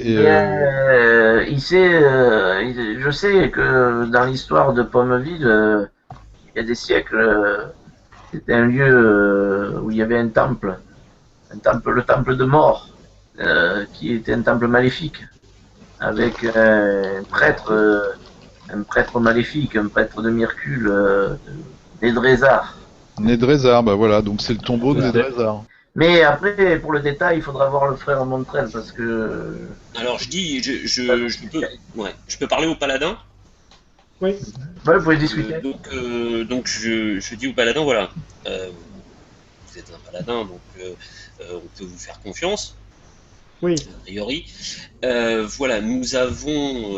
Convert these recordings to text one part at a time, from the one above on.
Je sais que dans l'histoire de Pommeville, il y a des siècles, c'était un lieu où il y avait le temple de mort, qui était un temple maléfique, avec un prêtre maléfique, un prêtre de Myrcule, Nédrézar. Nédrézar, bah voilà, donc c'est le tombeau de Nédrézar. Mais après, pour le détail, il faudra voir le frère Montrel parce que. Alors je peux parler au paladin. Oui. Ouais, vous pouvez discuter. Donc je dis au paladin, voilà, vous êtes un paladin, donc on peut vous faire confiance. Oui. A priori. Voilà, nous avons.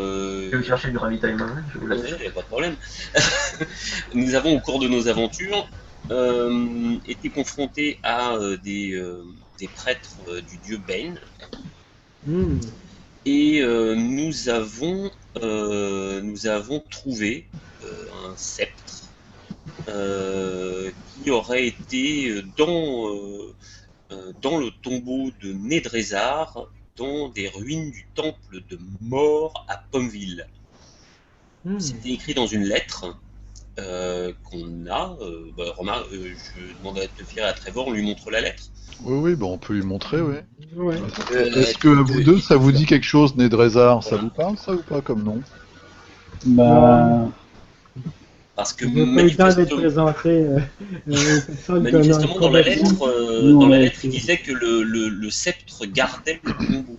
Je vais chercher du ravitaillement, je vous l'assure. Il n'y a pas de problème. Nous avons, au cours de nos aventures, été confrontés à des prêtres du dieu Bane. Mm. Et nous avons trouvé un sceptre qui aurait été dans le tombeau de Nédrézar, dans des ruines du temple de Mort à Pommeville. Mm. C'était écrit dans une lettre qu'on a. Je demande à Tephir et à Trevor, on lui montre la lettre. Oui, bah on peut lui montrer, oui. Ouais. Est-ce que vous deux, ça vous dit quelque chose, Nédrézar? Ça vous parle, ça ou pas, comme nom? Bah, Parce que Je n'ai pas eu le temps d'être présenté manifestement dans la lettre, il disait que le sceptre gardait le tombeau.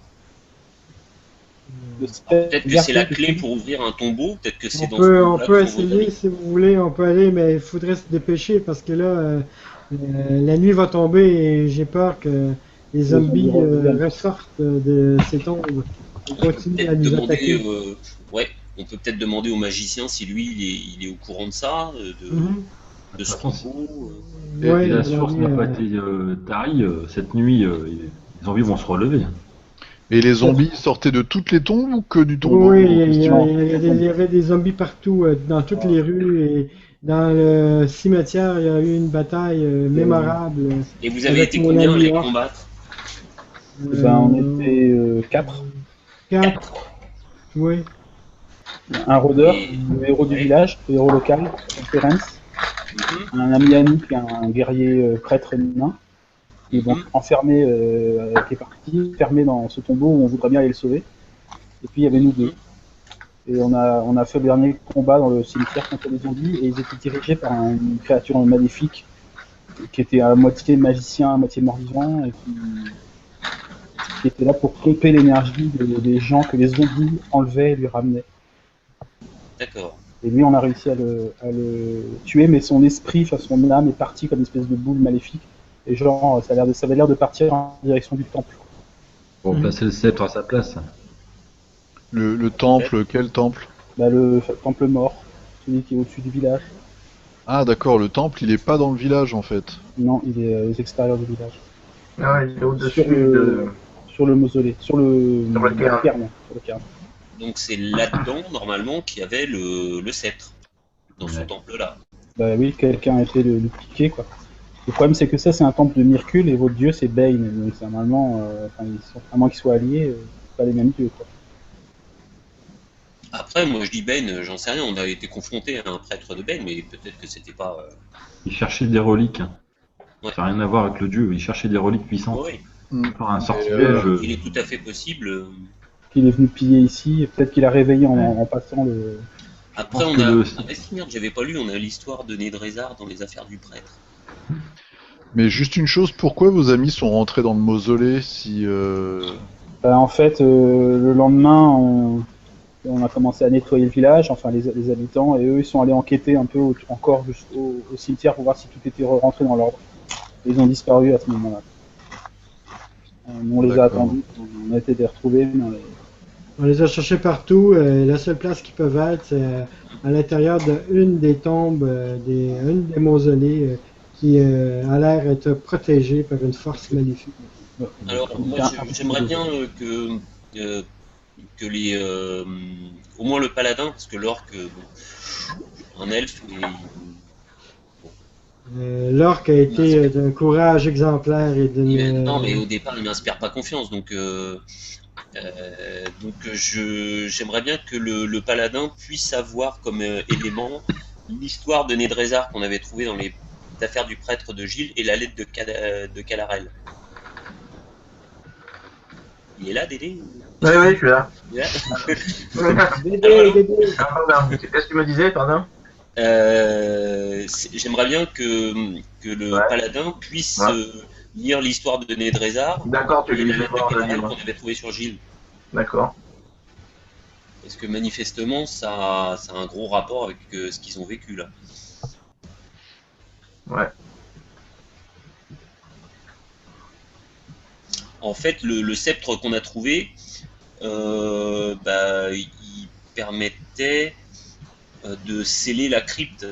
Peut-être que c'est la clé pour ouvrir un tombeau, peut-être que c'est on peut essayer si vous voulez, on peut aller, mais il faudrait se dépêcher parce que là, la nuit va tomber et j'ai peur que les zombies ressortent de ces tombes et continuent à nous attaquer. Ouais, on peut peut-être demander au magicien si lui il est au courant de ça, de ce tombeau. Ouais, la source n'a pas été tarie, cette nuit, les zombies vont se relever. Et les zombies sortaient de toutes les tombes ou que du tombeau? Oui, il y avait des zombies partout, dans toutes les rues et dans le cimetière, il y a eu une bataille mémorable. Et vous avez été combien à les combattre? on était 4. 4. Oui. Un rôdeur, le héros du village, le héros local, Terence. Un ami à nous qui est un guerrier prêtre nain, qui est donc enfermé, qui est parti, fermé dans ce tombeau où on voudrait bien aller le sauver. Et puis il y avait nous deux. Et on a fait le dernier combat dans le cimetière contre les zombies, et ils étaient dirigés par une créature maléfique qui était à moitié magicien, à moitié mort-vivant, et qui était là pour pomper l'énergie des gens que les zombies enlevaient et lui ramenaient. D'accord. Et lui, on a réussi à le tuer, mais son esprit, enfin son âme est partie comme une espèce de boule maléfique. Et genre, ça avait l'air de partir en direction du temple. Pour placer le sceptre à sa place. Le temple, quel temple? Bah, le temple mort, celui qui est au-dessus du village. Ah d'accord, le temple, il est pas dans le village en fait. Non, il est aux extérieurs du village. Ah, il est au-dessus sur le mausolée, sur le cairn. Donc c'est là-dedans, normalement, qu'il y avait le sceptre, dans ce temple-là. Bah oui, quelqu'un a été le piquer, quoi. Le problème, c'est que ça, c'est un temple de Myrcule, et votre dieu, c'est Bane. Donc c'est normalement, à moins qu'ils soient alliés, c'est pas les mêmes dieux, quoi. Après, moi je dis Bane, j'en sais rien, on a été confronté à un prêtre de Bane, mais peut-être que c'était pas... Il cherchait des reliques. Ouais. Ça n'a rien à voir avec le dieu, il cherchait des reliques puissantes. Oui. Par un sortilège. Il est tout à fait possible... qu'il est venu piller ici, peut-être qu'il a réveillé en passant le... Après, on a... merde, j'avais pas lu, on a l'histoire de Nédrézar dans les affaires du prêtre. Mais juste une chose, pourquoi vos amis sont rentrés dans le mausolée si... Bah, en fait, le lendemain, on a commencé à nettoyer le village, enfin les habitants, et eux, ils sont allés enquêter un peu encore au cimetière pour voir si tout était rentré dans l'ordre. Ils ont disparu à ce moment-là. On les a attendus, on a été les retrouver, mais on les a cherchés partout. La seule place qu'ils peuvent être, c'est à l'intérieur d'une des tombes, une des mausolées qui a l'air d'être protégée par une force maléfique. Alors, moi, j'aimerais bien que les... au moins le paladin, parce que l'orque, un elfe... L'orque a été d'un courage exemplaire et d'une... Non, mais au départ, il m'inspire pas confiance, donc Donc j'aimerais bien que le paladin puisse avoir comme élément l'histoire de Nédrézar qu'on avait trouvé dans les affaires du prêtre de Gilles et la lettre de Calarel. Il est là, Dédé? Oui, je suis là. Il est là. Dédé. Qu'est-ce que tu me disais, pardon? J'aimerais bien que le paladin puisse lire l'histoire de Nédrézar. D'accord, tu et lui la fais lettre de voir le Calarel livre. qu'on avait trouvé sur Gilles. D'accord. Parce que manifestement, ça a un gros rapport avec ce qu'ils ont vécu là. Ouais. En fait, le sceptre qu'on a trouvé, il permettait de sceller la crypte.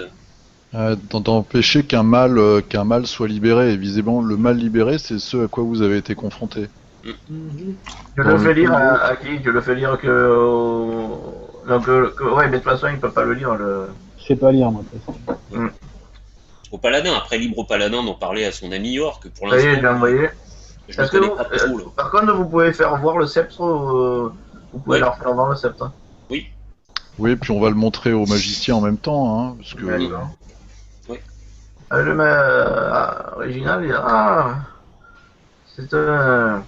D'empêcher qu'un mal soit libéré. Et visiblement, le mal libéré, c'est ce à quoi vous avez été confronté. Mhm. Je le fais lire à qui? Je le fais lire que... Donc, ouais, mais de toute façon, il peut pas le lire. Je sais pas lire, moi. De toute façon. Au paladin, après libre au paladin d'en parler à son ami York, pour Ça y est, l'instant, je l'ai envoyé. je ne Est-ce que connais vous, pas trop. Là. par contre, vous pouvez faire voir le sceptre, vous pouvez Ouais. leur faire voir le sceptre. Oui, Oui, puis on va le montrer au magicien en même temps, hein, parce que D'accord. Oui. Le original, il c'est un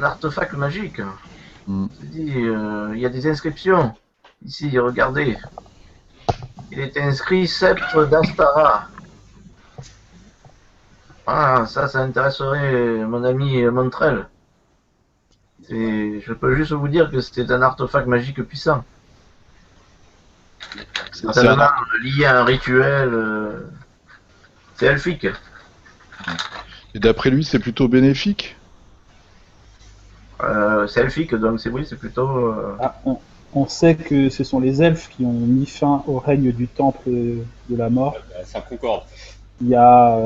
artefact magique. Mm. Je dis, il y a des inscriptions. Ici, regardez. Il est inscrit sceptre d'Astara. Ah, ça intéresserait mon ami Montrel. Je peux juste vous dire que c'est un artefact magique puissant. c'est Certainement lié à un rituel. C'est elfique. Et d'après lui, c'est plutôt bénéfique. C'est elfique, donc c'est plutôt. Ah, on sait que ce sont les elfes qui ont mis fin au règne du temple de la mort ça concorde. il y a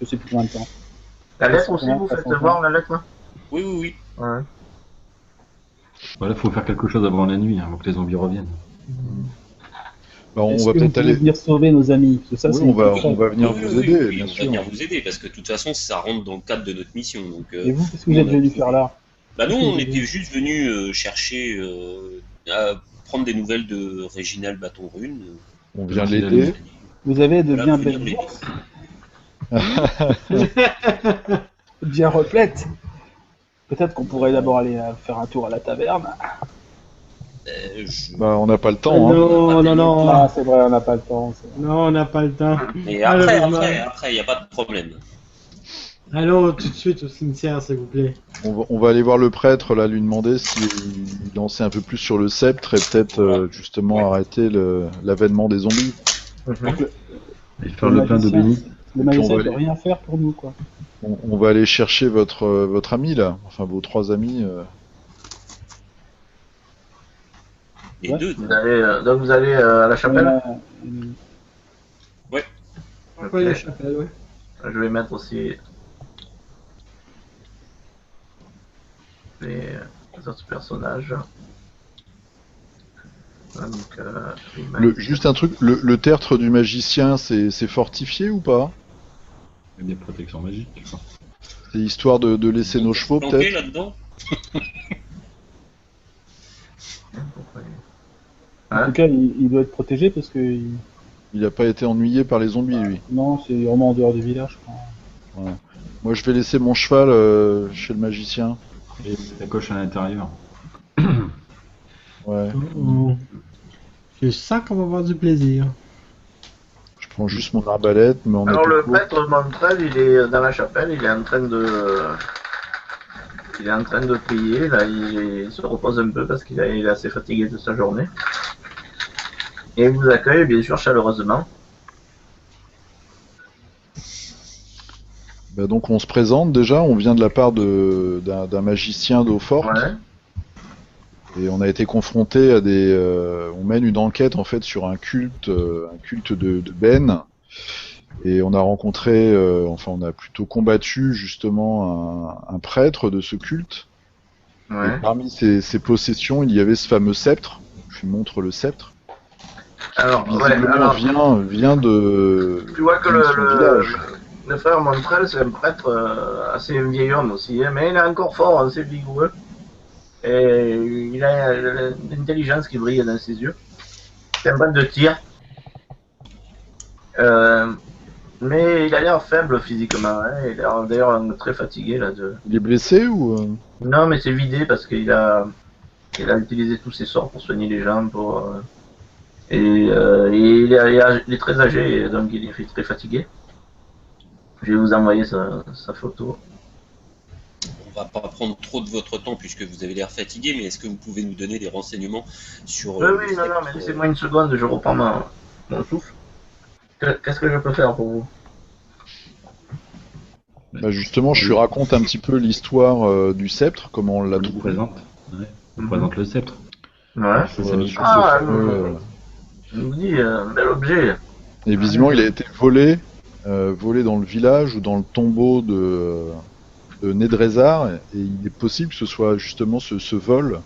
je sais plus combien de temps. La lettre aussi, vous faites voir la lettre? Oui. Ouais. Voilà, faut faire quelque chose avant la nuit, avant que les zombies reviennent. Bah, on Est-ce va que vous peut-être pouvez aller. venir sauver nos amis? Parce que ça, Oui, c'est on une va question. venir Oui, vous oui, aider, oui, bien on va sûr. venir vous aider, parce que de toute façon, ça rentre dans le cadre de notre mission. Donc, Et vous, qu'est-ce que vous êtes venu faire là? Bah nous, on était juste venus chercher à prendre des nouvelles de Réginald Bâton Rune. On vient l'aider. Vous avez de Voilà, bien venir belles l'aider. bourses bien replètes. Peut-être qu'on pourrait d'abord aller faire un tour à la taverne. Bah, on n'a pas le temps. Hein. Non. Ah, c'est vrai, on n'a pas le temps. Non, on n'a pas le temps. Mais après, Malheureusement. il n'y a pas de problème. Allons tout de suite au cimetière, s'il vous plaît. On va aller voir le prêtre, là, lui demander s'il lançait un peu plus sur le sceptre et peut-être justement arrêter l'avènement des zombies. Et faire le plein de béni. Le puis on magicien va peut aller- rien faire pour nous, quoi. On va aller chercher votre ami, là. Enfin, vos 3 amis. Les Ouais. deux. Donc vous allez à la chapelle? Pourquoi la chapelle, ouais. Je vais mettre aussi les autres personnages. Voilà, donc, Juste un truc, le tertre du magicien, c'est fortifié ou pas? Il y a des protections magiques. Quoi. C'est histoire de laisser nos chevaux, Planqué peut-être? là-dedans. En tout cas, il doit être protégé parce que Il n'a pas été ennuyé par les zombies, lui. non, c'est vraiment en dehors du village, je crois. Moi, je vais laisser mon cheval chez le magicien. Et la coche à l'intérieur. Ouais. Je sens qu'on va avoir du plaisir. Je prends juste mon arbalète, mais on a Alors tout le court. prêtre Montrel, il est dans la chapelle, il est en train de prier, là il se repose un peu parce qu'il est assez fatigué de sa journée. Et il vous accueille bien sûr chaleureusement. Bah, donc on se présente déjà, on vient de la part d'un magicien d'eau forte. Ouais. Et on a été confronté à on mène une enquête en fait sur un culte de Ben. Et on a rencontré, on a plutôt combattu justement un prêtre de ce culte. Ouais. Et parmi ses possessions, il y avait ce fameux sceptre. Je lui montre le sceptre. Alors, Visiblement vient de tu vois que son village. le frère Montrel, c'est un prêtre assez vieil homme aussi, hein, mais il est encore fort, assez vigoureux. Et il a l'intelligence qui brille dans ses yeux. C'est un bal de tir. Mais il a l'air faible physiquement. Hein. Il a l'air d'ailleurs très fatigué là. Il est blessé ou Non, mais c'est vidé parce qu'il a utilisé tous ses sorts pour soigner les gens. Et il est très âgé, donc il est très fatigué. Je vais vous envoyer sa photo. On va pas prendre trop de votre temps puisque vous avez l'air fatigué, mais est-ce que vous pouvez nous donner des renseignements sur... Oui, non, mais laissez-moi une seconde, je reprends mon souffle. Qu'est-ce que je peux faire pour vous? Bah justement, je lui raconte un petit peu l'histoire du sceptre, comment on l'a On présente. Ouais. On présente le sceptre. Ouais. Ça s'est mis sur Je vous dis, un bel objet. Et visiblement, il a été volé dans le village ou dans le tombeau de Nedrezar, et il est possible que ce soit justement ce vol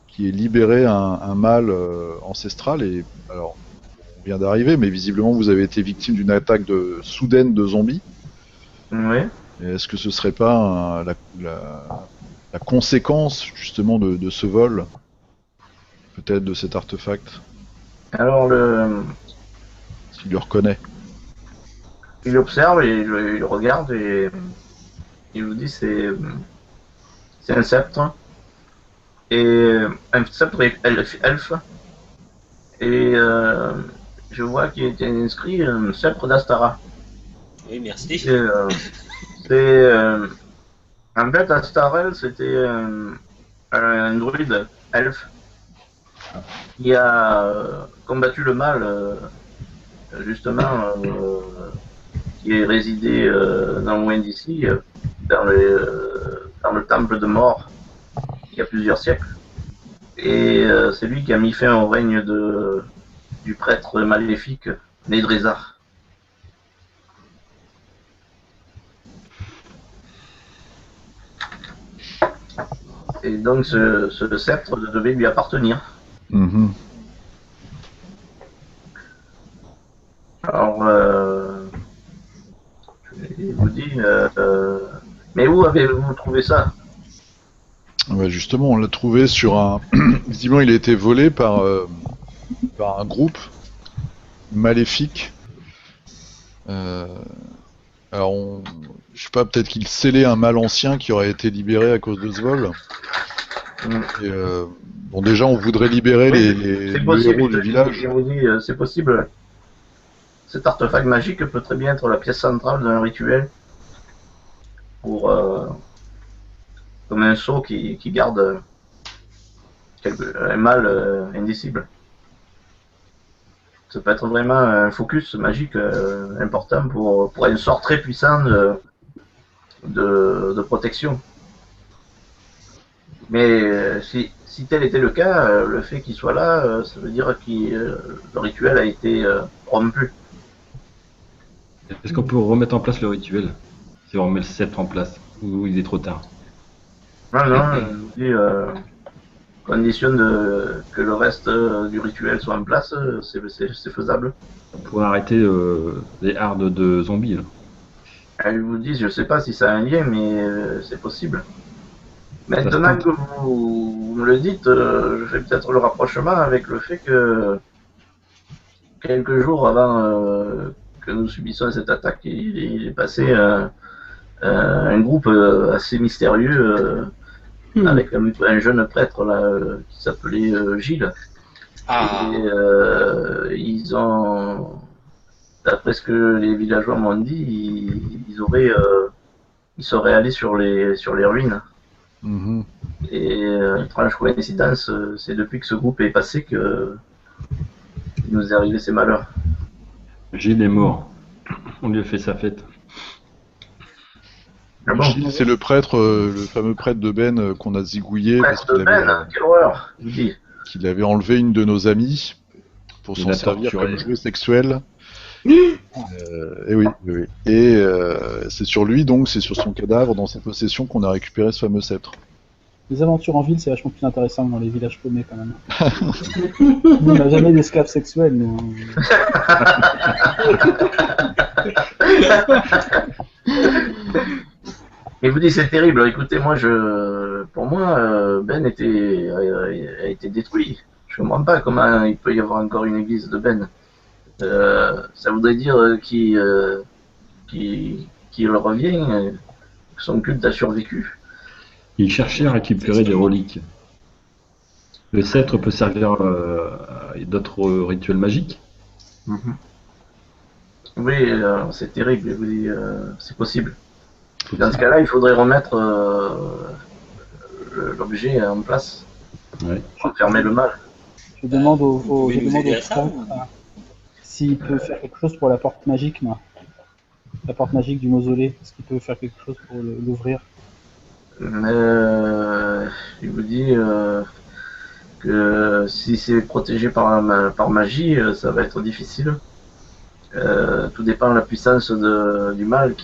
qui ait libéré un mal ancestral. Et alors, on vient d'arriver, mais visiblement vous avez été victime d'une attaque soudaine de zombies. Oui. Et est-ce que ce serait pas la conséquence justement de ce vol, peut-être de cet artefact? Alors, S'il le reconnaît. il observe et il regarde et il vous dit c'est un sceptre. Et un sceptre elfe. Et je vois qu'il était inscrit un sceptre d'Astara. Oui, merci. En fait, Astarel, c'était un druide elfe qui a combattu le mal, justement, qui est résidé non loin d'ici, dans le temple de mort, il y a plusieurs siècles. Et c'est lui qui a mis fin au règne du prêtre maléfique Nedrezar. Et donc ce sceptre devait lui appartenir. Mm-hmm. Alors, je vous dis, mais où avez-vous trouvé ça? Ouais, justement, on l'a trouvé sur un... Visiblement, il a été volé par un groupe maléfique. Alors, je sais pas, peut-être qu'il scellait un mal ancien qui aurait été libéré à cause de ce vol. Et, bon, déjà, on voudrait libérer les héros du village. Je vous dis, c'est possible. Cet artefact magique peut très bien être la pièce centrale d'un rituel pour comme un sceau qui garde un mal indicible. Ça peut être vraiment un focus magique important pour un sort très puissant de protection. Mais si tel était le cas, le fait qu'il soit là, ça veut dire que le rituel a été rompu. Est-ce qu'on peut remettre en place le rituel si on remet le sceptre en place ou il est trop tard? Non, je vous dis, condition que le reste du rituel soit en place, c'est faisable. On pourrait arrêter les hardes de zombies. Là. Je vous dis, je sais pas si ça a un lien, mais c'est possible. Maintenant que vous me le dites, je fais peut-être le rapprochement avec le fait que quelques jours avant que nous subissions cette attaque, il est passé un groupe assez mystérieux avec un jeune prêtre là, qui s'appelait Gilles. Ah. Et ils ont, d'après ce que les villageois m'ont dit, ils seraient allés sur les ruines. Mm-hmm. Et étrange coïncidence, c'est depuis que ce groupe est passé que il nous est arrivé ces malheurs. Gilles est mort. On lui a fait sa fête. Ah bon? Gilles, c'est le prêtre, le fameux prêtre de Ben qu'on a zigouillé parce quelle horreur, je dis. qu'il avait enlevé une de nos amies pour Il s'en l'a servir torturé. comme jouet sexuel. Et oui. Et c'est sur lui, donc, c'est sur son cadavre, dans sa possession, qu'on a récupéré ce fameux sceptre. Les aventures en ville, c'est vachement plus intéressant que dans les villages paumés, quand même. Nous, on n'a jamais d'esclaves sexuels, nous. Et vous dites c'est terrible. Écoutez, pour moi, Ben a été détruit. Je comprends pas comment il peut y avoir encore une église de Ben. Ça voudrait dire qu'il revient, que son culte a survécu. Il cherchait à récupérer des reliques. Le sceptre peut servir à d'autres rituels magiques. Oui, c'est terrible. Je vous dis, c'est possible. Dans ce cas-là, il faudrait remettre l'objet en place, Ouais. enfermer le mal. Je demande au pouvez nous aider à ça, prêtre, ou- s'il peut faire quelque chose pour la porte magique, moi. La porte magique du mausolée. Est-ce qu'il peut faire quelque chose pour l'ouvrir? Il vous dit que si c'est protégé par magie, ça va être difficile. Tout dépend de la puissance du mal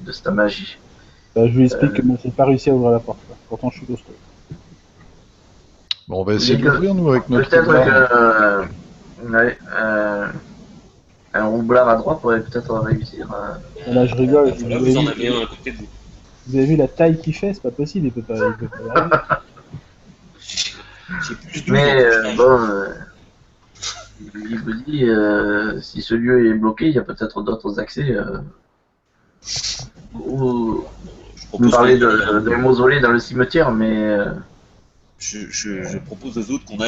de cette magie. Je lui explique que moi, j'ai pas réussi à ouvrir la porte. Quoi. Pourtant, je suis costaud. Bon, on va essayer de l'ouvrir, nous, avec notre Peut-être roublard. Un roublard à droite pourrait peut-être réussir. Et là, je rigole. Là, vous en avez un à côté de vous. Vous avez vu la taille qu'il fait? C'est pas possible. Il peut pas y arriver. J'ai plus de Mais il vous dit si ce lieu est bloqué, il y a peut-être d'autres accès. Ou vous parlez d'un mausolée dans le cimetière, mais je propose aux autres qu'on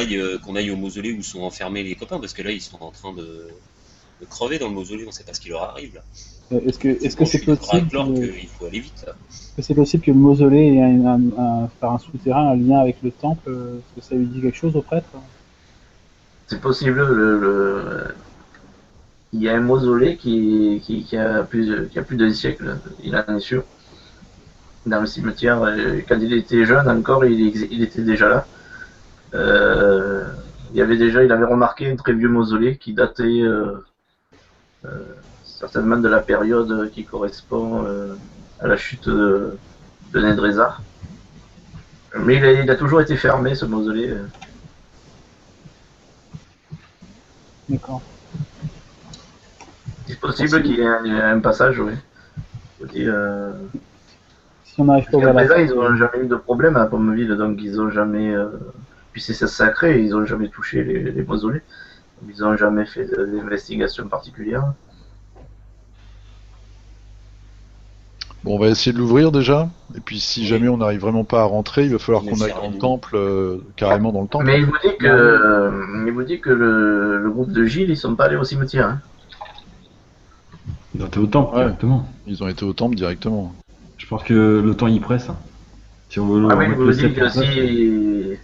aille au mausolée où sont enfermés les copains, parce que là, ils sont en train de crever dans le mausolée, on sait pas ce qui leur arrive, là. Est-ce que c'est possible qu'il faut aller vite, là. Est-ce que c'est possible que le mausolée ait par un souterrain un lien avec le temple? Est-ce que ça lui dit quelque chose au prêtre? c'est possible. Il y a un mausolée qui a plus de siècles, il en est sûr, dans le cimetière. Quand il était jeune encore, il était déjà là. Il avait remarqué un très vieux mausolée qui datait certainement de la période qui correspond à la chute de Nedrezar. Mais il a toujours été fermé, ce mausolée. D'accord. C'est possible qu'il y ait un passage, oui. Si on n'arrive pas à ouvrir la Nedrezar, porte, ils n'ont jamais eu de problème à Pommeville, donc ils n'ont jamais. Puis c'est sacré, ils n'ont jamais touché les mausolées. Ils n'ont jamais fait d'investigation particulière. Bon, on va essayer de l'ouvrir déjà. Et puis, si jamais on n'arrive vraiment pas à rentrer, il va falloir qu'on aille dans le temple, carrément dans le temple. Mais il vous dit que le groupe de Gilles, ils sont pas allés au cimetière. Hein. Ils ont été au temple Ouais. directement. Ils ont été au temple directement. Je pense que le temps y presse. Hein. Si on veut Ah oui, il remettre vous le dit sceptre que en place,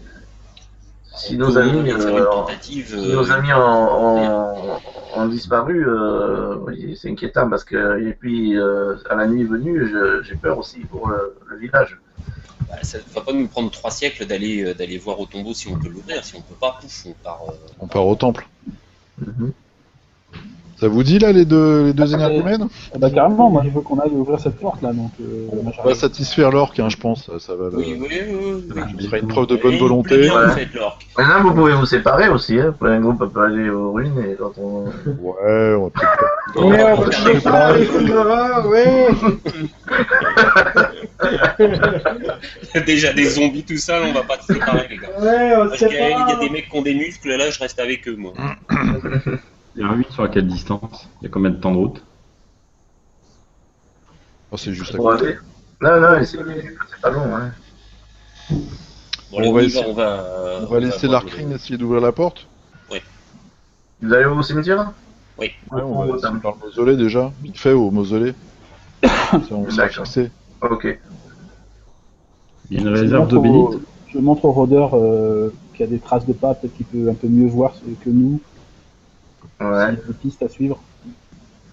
si nos amis, ont disparu, oui, c'est inquiétant parce que et puis à la nuit venue, j'ai peur aussi pour le village. Bah, ça ne va pas nous prendre 3 siècles d'aller voir au tombeau si on peut l'ouvrir. Si on peut pas, pouf, on part. On part au temple. Ça vous dit là les deux énergumènes? Ah bah carrément, moi je veux qu'on aille ouvrir cette porte là, donc moi, On va j'arrive. satisfaire l'orque, hein, je pense. Ça va. Oui. Ce sera une preuve de bonne Et volonté. il plaît bien, Ouais. en fait, l'orque. Maintenant, vous pouvez vous séparer aussi. Hein. Un groupe peut aller aux ruines et l'autre. Ouais, on va peut-être. Ouais, on va toujours pas les films d'horreur, oui. Déjà des zombies, tout ça, on va pas se séparer, les gars. Ouais, on Parce sait qu'il y a pas. des mecs qui ont des muscles, là, je reste avec eux, moi. il y a un 8 sur à quelle distance? Il y a combien de temps de route? Oh, c'est juste à Pour côté. aller. Non, c'est pas long. Hein. Bon, allez, On va on y essayer- va, On va laisser voir l'Arcrine essayer d'ouvrir la porte. Vous allez au cimetière? Oui. Ouais, on va essayer par le mausolée déjà. Vite fait au mausolée. Ça, on sera D'accord. fixé. Ok. Il y a une réserve d'eau bénite. Je montre au rôdeur qu'il y a des traces de pas, peut-être qu'il peut un peu mieux voir que nous, Ouais. s'il y a des pistes à suivre.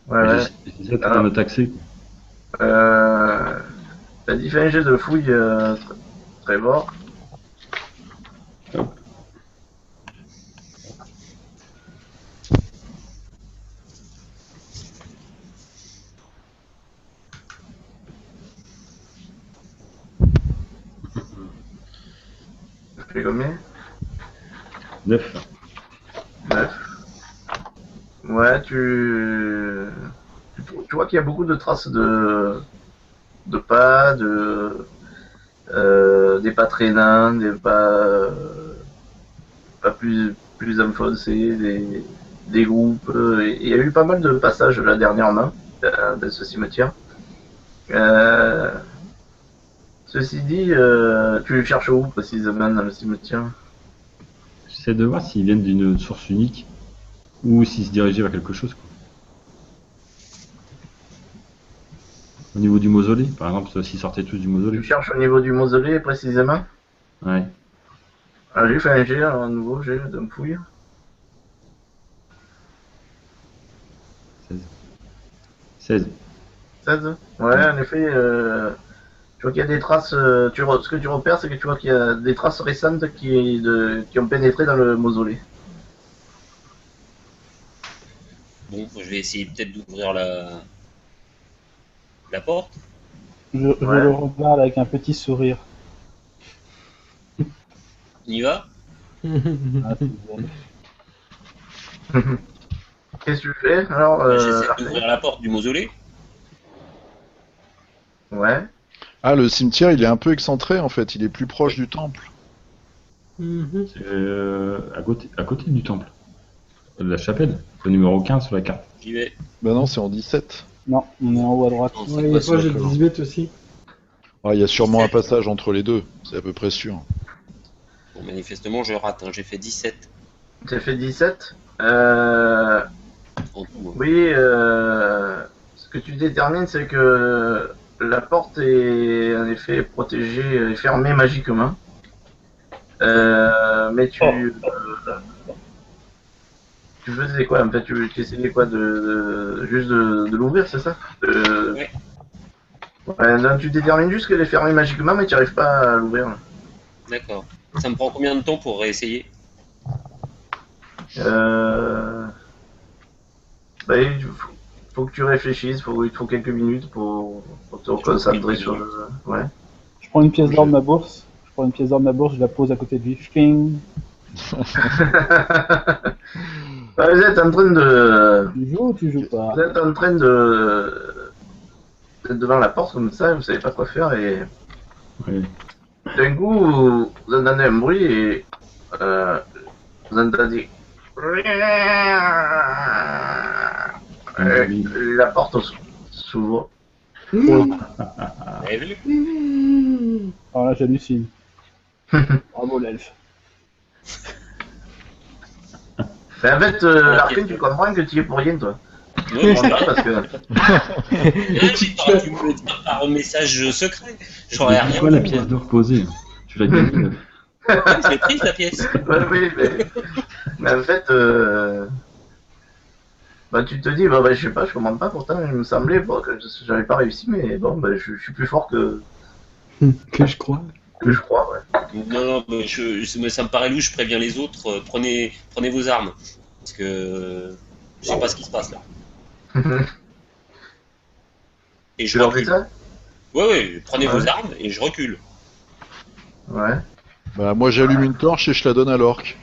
Ouais. C'est ça, notre accès. T'as dit fais un jet de fouille, Trevor. Hop. Tu fais combien? 9. 9. Ouais, tu tu vois qu'il y a beaucoup de traces de pas, des pas traînants, des pas plus enfoncés, des groupes. Il y a eu pas mal de passages là dernièrement dans ce cimetière. Ceci dit, tu les cherches où précisément dans le cimetière? J'essaie de voir s'ils viennent d'une source unique ou s'ils se dirigeaient vers quelque chose, quoi. Au niveau du mausolée, par exemple, s'ils sortaient tous du mausolée. Tu cherches au niveau du mausolée précisément? Ouais. Ah, j'ai fait un jet, un nouveau jet de me fouille. 16. 16. Ouais, en effet, tu vois qu'il y a des traces. Ce que tu repères, c'est que tu vois qu'il y a des traces récentes qui ont pénétré dans le mausolée. Bon, je vais essayer peut-être d'ouvrir la porte. Je le regarde avec un petit sourire. On y va? Ah, c'est bon. Qu'est-ce que tu fais? Alors, J'essaie d'ouvrir la porte du mausolée. ouais. Ah, le cimetière, il est un peu excentré en fait. Il est plus proche du temple. Mhm. C'est à côté du temple. De la chapelle. Le numéro 15 sur la carte. J'y vais. Bah non, c'est en 17. Non, on est en haut à droite. Non, c'est Ouais, il pas est proche de sûr. 18 aussi. Ah, il y a sûrement un passage entre les deux. C'est à peu près sûr. Bon, manifestement, je rate. Hein. J'ai fait 17 T'as fait 17. en tout. Hein. Oui, ce que tu détermines, c'est que la porte est en effet protégée et fermée magiquement. Mais tu faisais quoi en fait? Tu essayais quoi juste de l'ouvrir, c'est ça? Ouais. Ouais, donc tu détermines juste qu'elle est fermée magiquement, mais tu n'arrives pas à l'ouvrir. D'accord. Ça me prend combien de temps pour réessayer? Bah, faut que tu réfléchisses, il te faut quelques minutes pour te concentrer sur le. Ouais. Je prends une pièce d'or de ma bourse. Je la pose à côté de lui. Chling. Bah, vous êtes en train de. Tu joues ou tu joues pas? Vous êtes en train de. D'être devant la porte comme ça, vous savez pas quoi faire et. Ouais. D'un coup, vous entendez un bruit et. Vous entendez. La porte s'ouvre. Vous avez vu? Alors là, j'hallucine. Bravo l'elfe. Mais en fait, Larkin, tu comprends que tu y es pour rien, toi. Oui, je Parce que. tu me dis par message secret. J'aurais rien. Pourquoi la pièce de reposer? Tu l'as gagné. Je l'ai prise la pièce. Ouais, oui, mais en fait, bah, tu te dis, bah, je sais pas, je commande pas, pourtant, il me semblait que j'avais pas réussi, mais bon, bah, je suis plus fort que Que je crois. je crois, ouais. Non, mais ça me paraît louche, je préviens les autres, prenez vos armes. Parce que je sais pas ce qui se passe là. Et je Tu leur dis recule. ça? Ouais, prenez Ouais. vos armes et je recule. Ouais. Bah, moi, j'allume une torche et je la donne à l'orque.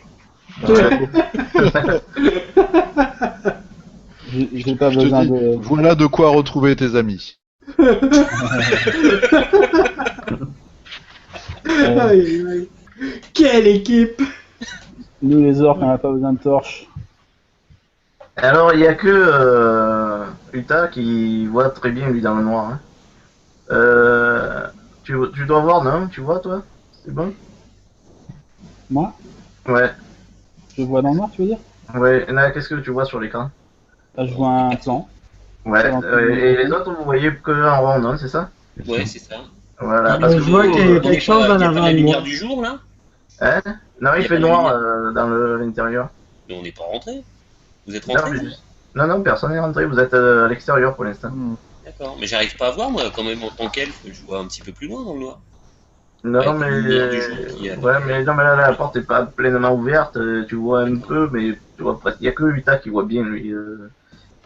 J'ai pas Je te besoin dis, de. voilà de quoi retrouver tes amis. Aïe, aïe. Quelle équipe! Nous les orques, on n'a pas besoin de torches. Alors, il y a que Uta qui voit très bien, lui, dans le noir. Hein. Tu dois voir, non? Tu vois, toi? C'est bon? Moi, Ouais. je vois dans le noir, tu veux dire? Ouais. Là, qu'est-ce que tu vois sur l'écran? Là, je vois un plan. Ouais. Et les autres, vous voyez que en rond, non? C'est ça? Ouais, c'est ça. Voilà. Il Parce je que vois vous, qu'il y a y a quelque pas- chose y en a pas avant la de lumière moi. du jour là? hein? Non, Y il a fait pas de noir lumière. dans l'intérieur. Mais on n'est pas rentré. Vous êtes Non, rentré? mais non, personne n'est rentré. Vous êtes à l'extérieur pour l'instant. D'accord. Mais j'arrive pas à voir moi quand même en tant qu'elfe. Je vois un petit peu plus loin dans le noir. Non, Avec mais la lumière du jour qui est à ouais, mais non, mais là, la porte est pas pleinement ouverte. Tu vois un peu, mais tu vois presque. Il y a que Uta qui voit bien lui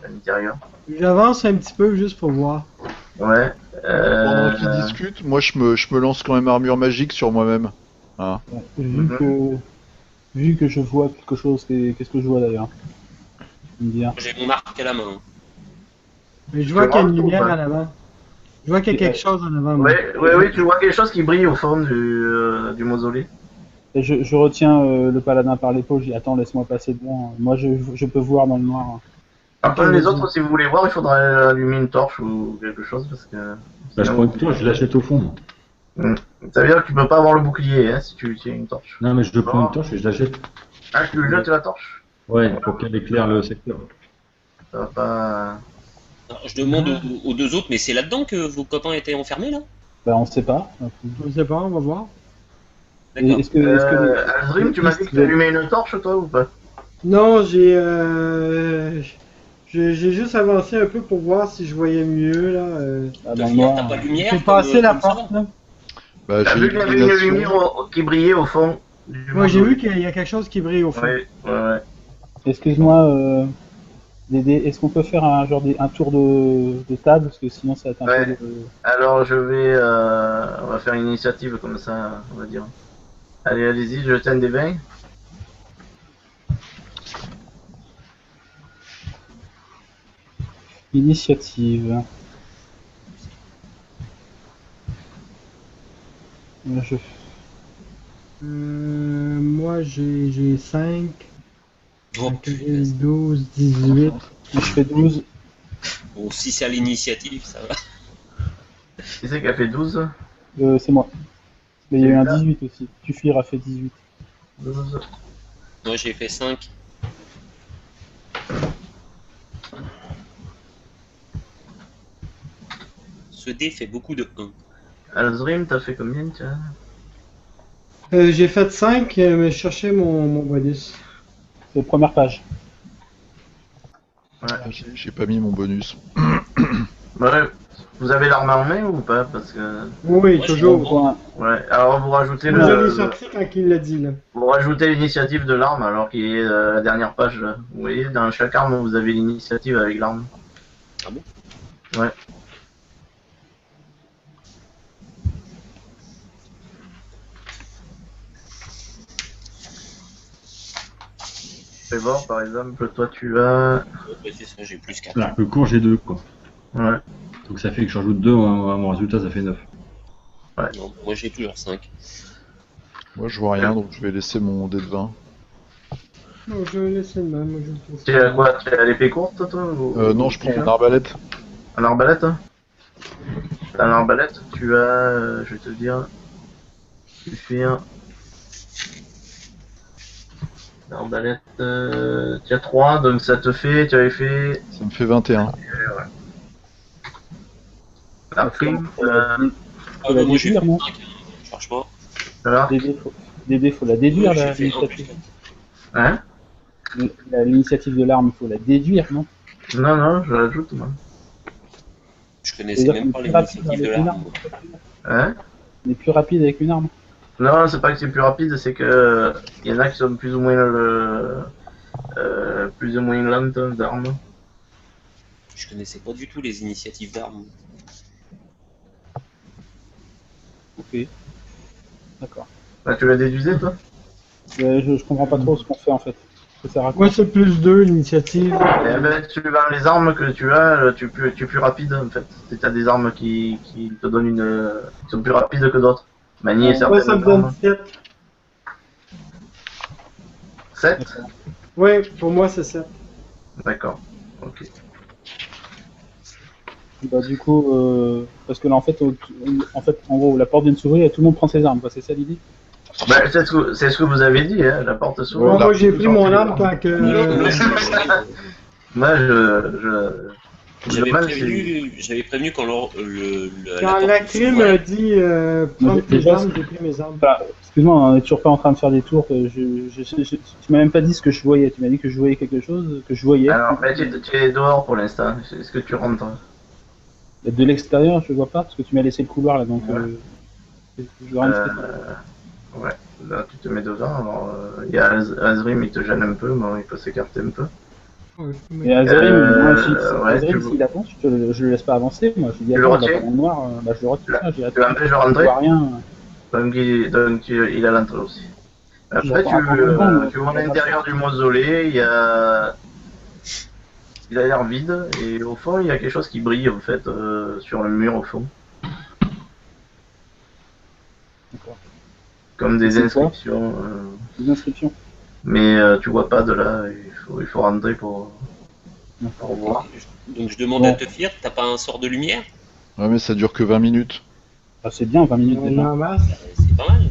à l'intérieur. J'avance un petit peu juste pour voir. Ouais. Pendant qu'ils discutent, moi, je me lance quand même armure magique sur moi-même. Hein. Vu que je vois quelque chose, qu'est-ce que je vois d'ailleurs? Me dire. J'ai mon arc à la main. Mais je vois Tu qu'il y a une rentres ou lumière pas en avant. Je vois qu'il y a quelque chose en avant. moi. Oui, tu vois quelque chose qui brille au fond du mausolée. Et je retiens le paladin par l'épaule, je dis attends, laisse-moi passer devant. Moi, je peux voir dans le noir. Après, Ok, les vas-y. autres, si vous voulez voir, il faudra allumer une torche ou quelque chose parce que. Bah, je prends une torche, je l'achète au fond. Ça veut dire que tu peux pas avoir le bouclier hein, si tu tiens une torche. Non, mais je prends une torche et je l'achète. Ah, tu jettes la torche? Ouais, pour qu'elle éclaire le secteur. Ça va pas. Alors, je demande aux deux autres, mais c'est là-dedans que vos copains étaient enfermés là? Bah, on sait pas. Je sais pas, on va voir. D'accord. Est-ce que Alzrim, tu m'as dit que tu allumais une torche toi ou pas? Non, j'ai juste avancé un peu pour voir si je voyais mieux là. dans T'as le noir, pas de lumière? J'ai comme- passé la comme ça porte là. Bah, T'as j'ai vu qu'il y avait une illumination. lumière qui brillait au fond du Moi j'ai mausolée. vu qu'il y a quelque chose qui brille au fond. Ouais. excuse-moi, Dédé, est-ce qu'on peut faire un tour de table parce que sinon ça va être un Ouais. peu. Alors je vais. On va faire une initiative comme ça, on va dire. Allez, allez-y, je tiens des vins. Initiative. Je... Moi j'ai 5, Oh, punaise. 12, 18. Je fais 12. Bon, si c'est à l'initiative, ça va. Qui c'est qui a fait 12? C'est moi. Mais il y a eu un 18 aussi. Tufir a fait 18. 12. Moi j'ai fait 5. Ce dé fait beaucoup de 1. Alzrim, t'as fait combien tiens? J'ai fait 5, mais je cherchais mon bonus. C'est la première page. Ouais. J'ai pas mis mon bonus. Ouais. Vous avez l'arme en main ou pas? Parce que. Oui, Moi, toujours. Point. Ouais, alors vous rajoutez Moi, je l'ai le. sorti quand il l'a dit là. Vous rajoutez l'initiative de l'arme alors qu'il est la dernière page. Là. Vous voyez, dans chaque arme, vous avez l'initiative avec l'arme. Ah bon? Ouais. Fais voir, par exemple, toi tu as. Ouais, c'est ça, j'ai plus 4. Alors que court, j'ai 2, quoi. Ouais. Donc ça fait que je rajoute 2 à mon résultat, ça fait 9. Non, moi j'ai toujours 5. Moi, je vois rien, donc je vais laisser mon dé de 20. Non, je vais laisser le même. Moi, je le trouve Tu as quoi? Tu as l'épée courte toi Non, je prends mon arbalète. Un arbalète hein? Un arbalète, tu as. Je vais te dire. Tu fais un. Arbalète. Tu as 3, donc ça te fait. Tu avais fait. Ça me fait 21. Après. Ah, la moi j'ai déduire, fait non 5. Je cherche pas. Alors. Dédé, faut la déduire, J'ai fait un l'initiative. plus Hein? L'initiative de l'arme, il faut la déduire, non? Non, je l'ajoute moi. Je connaissais C'est-à-dire même qu'on pas est plus rapide l'initiative de avec une l'arme. Hein? On est plus rapide avec une arme. Non, c'est pas que c'est plus rapide, c'est que. Il y en a qui sont plus ou moins plus ou moins lentes d'armes. Je connaissais pas du tout les initiatives d'armes. Ok. D'accord. Bah, tu l'as déduisé toi? Je comprends pas trop ce qu'on fait en fait. Ça sert à quoi? Moi, c'est plus 2 l'initiative. Eh ben, suivant les armes que tu as, tu es plus rapide en fait. Si t'as des armes qui te donnent une. Qui sont plus rapides que d'autres. Manier Moi, ça certaines me donne armes. 7. 7? D'accord. Ouais, pour moi, c'est 7. D'accord. Ok. Bah, du coup, parce que là en fait, en gros, la porte vient de s'ouvrir et tout le monde prend ses armes, quoi. C'est ça l'idée? Bah, c'est ce que vous avez dit, hein, la porte s'ouvre. Moi, là, j'ai pris mon arme quand que. Moi, J'avais Mal, prévenu quand la Quand porte l'actrice s'ouvrait. m'a dit prendre tes Déjà, armes, j'ai pris mes armes. Enfin, excuse-moi, on est toujours pas en train de faire des tours. Tu m'as même pas dit ce que je voyais. Tu m'as dit que je voyais quelque chose, que je voyais. Alors, bah, tu es dehors pour l'instant. Est-ce que tu rentres? De l'extérieur, je vois pas, parce que tu m'as laissé le couloir là, donc. Je dois rentrer. Ouais, là tu te mets devant. Alors, il y a Azrim, il te gêne un peu, mais il peut s'écarter un peu. Ouais, Et Azrim, ouais, Azrim, tu- s'il avance, je le laisse pas avancer. Moi, je lui dis, Tu le attends, on va retiens pas dans le noir, bah, je le retiens. Je dis, Tu attends, l'empêches de je rentrer, vois rien. donc il a l'entrée aussi. Après, J'entends un peu de vent, tu vois à l'intérieur du mausolée, il a l'air vide, et au fond, il y a quelque chose qui brille, en fait, sur le mur, au fond. D'accord. Comme des C'est quoi inscriptions. Des inscriptions. Mais tu vois pas de là, il faut rentrer pour voir. Donc je demande Bon. à Teufir, t'as pas un sort de lumière? Ouais, mais ça dure que 20 minutes. Ah, c'est bien, 20 minutes Il y déjà. en a en masse. C'est pas mal.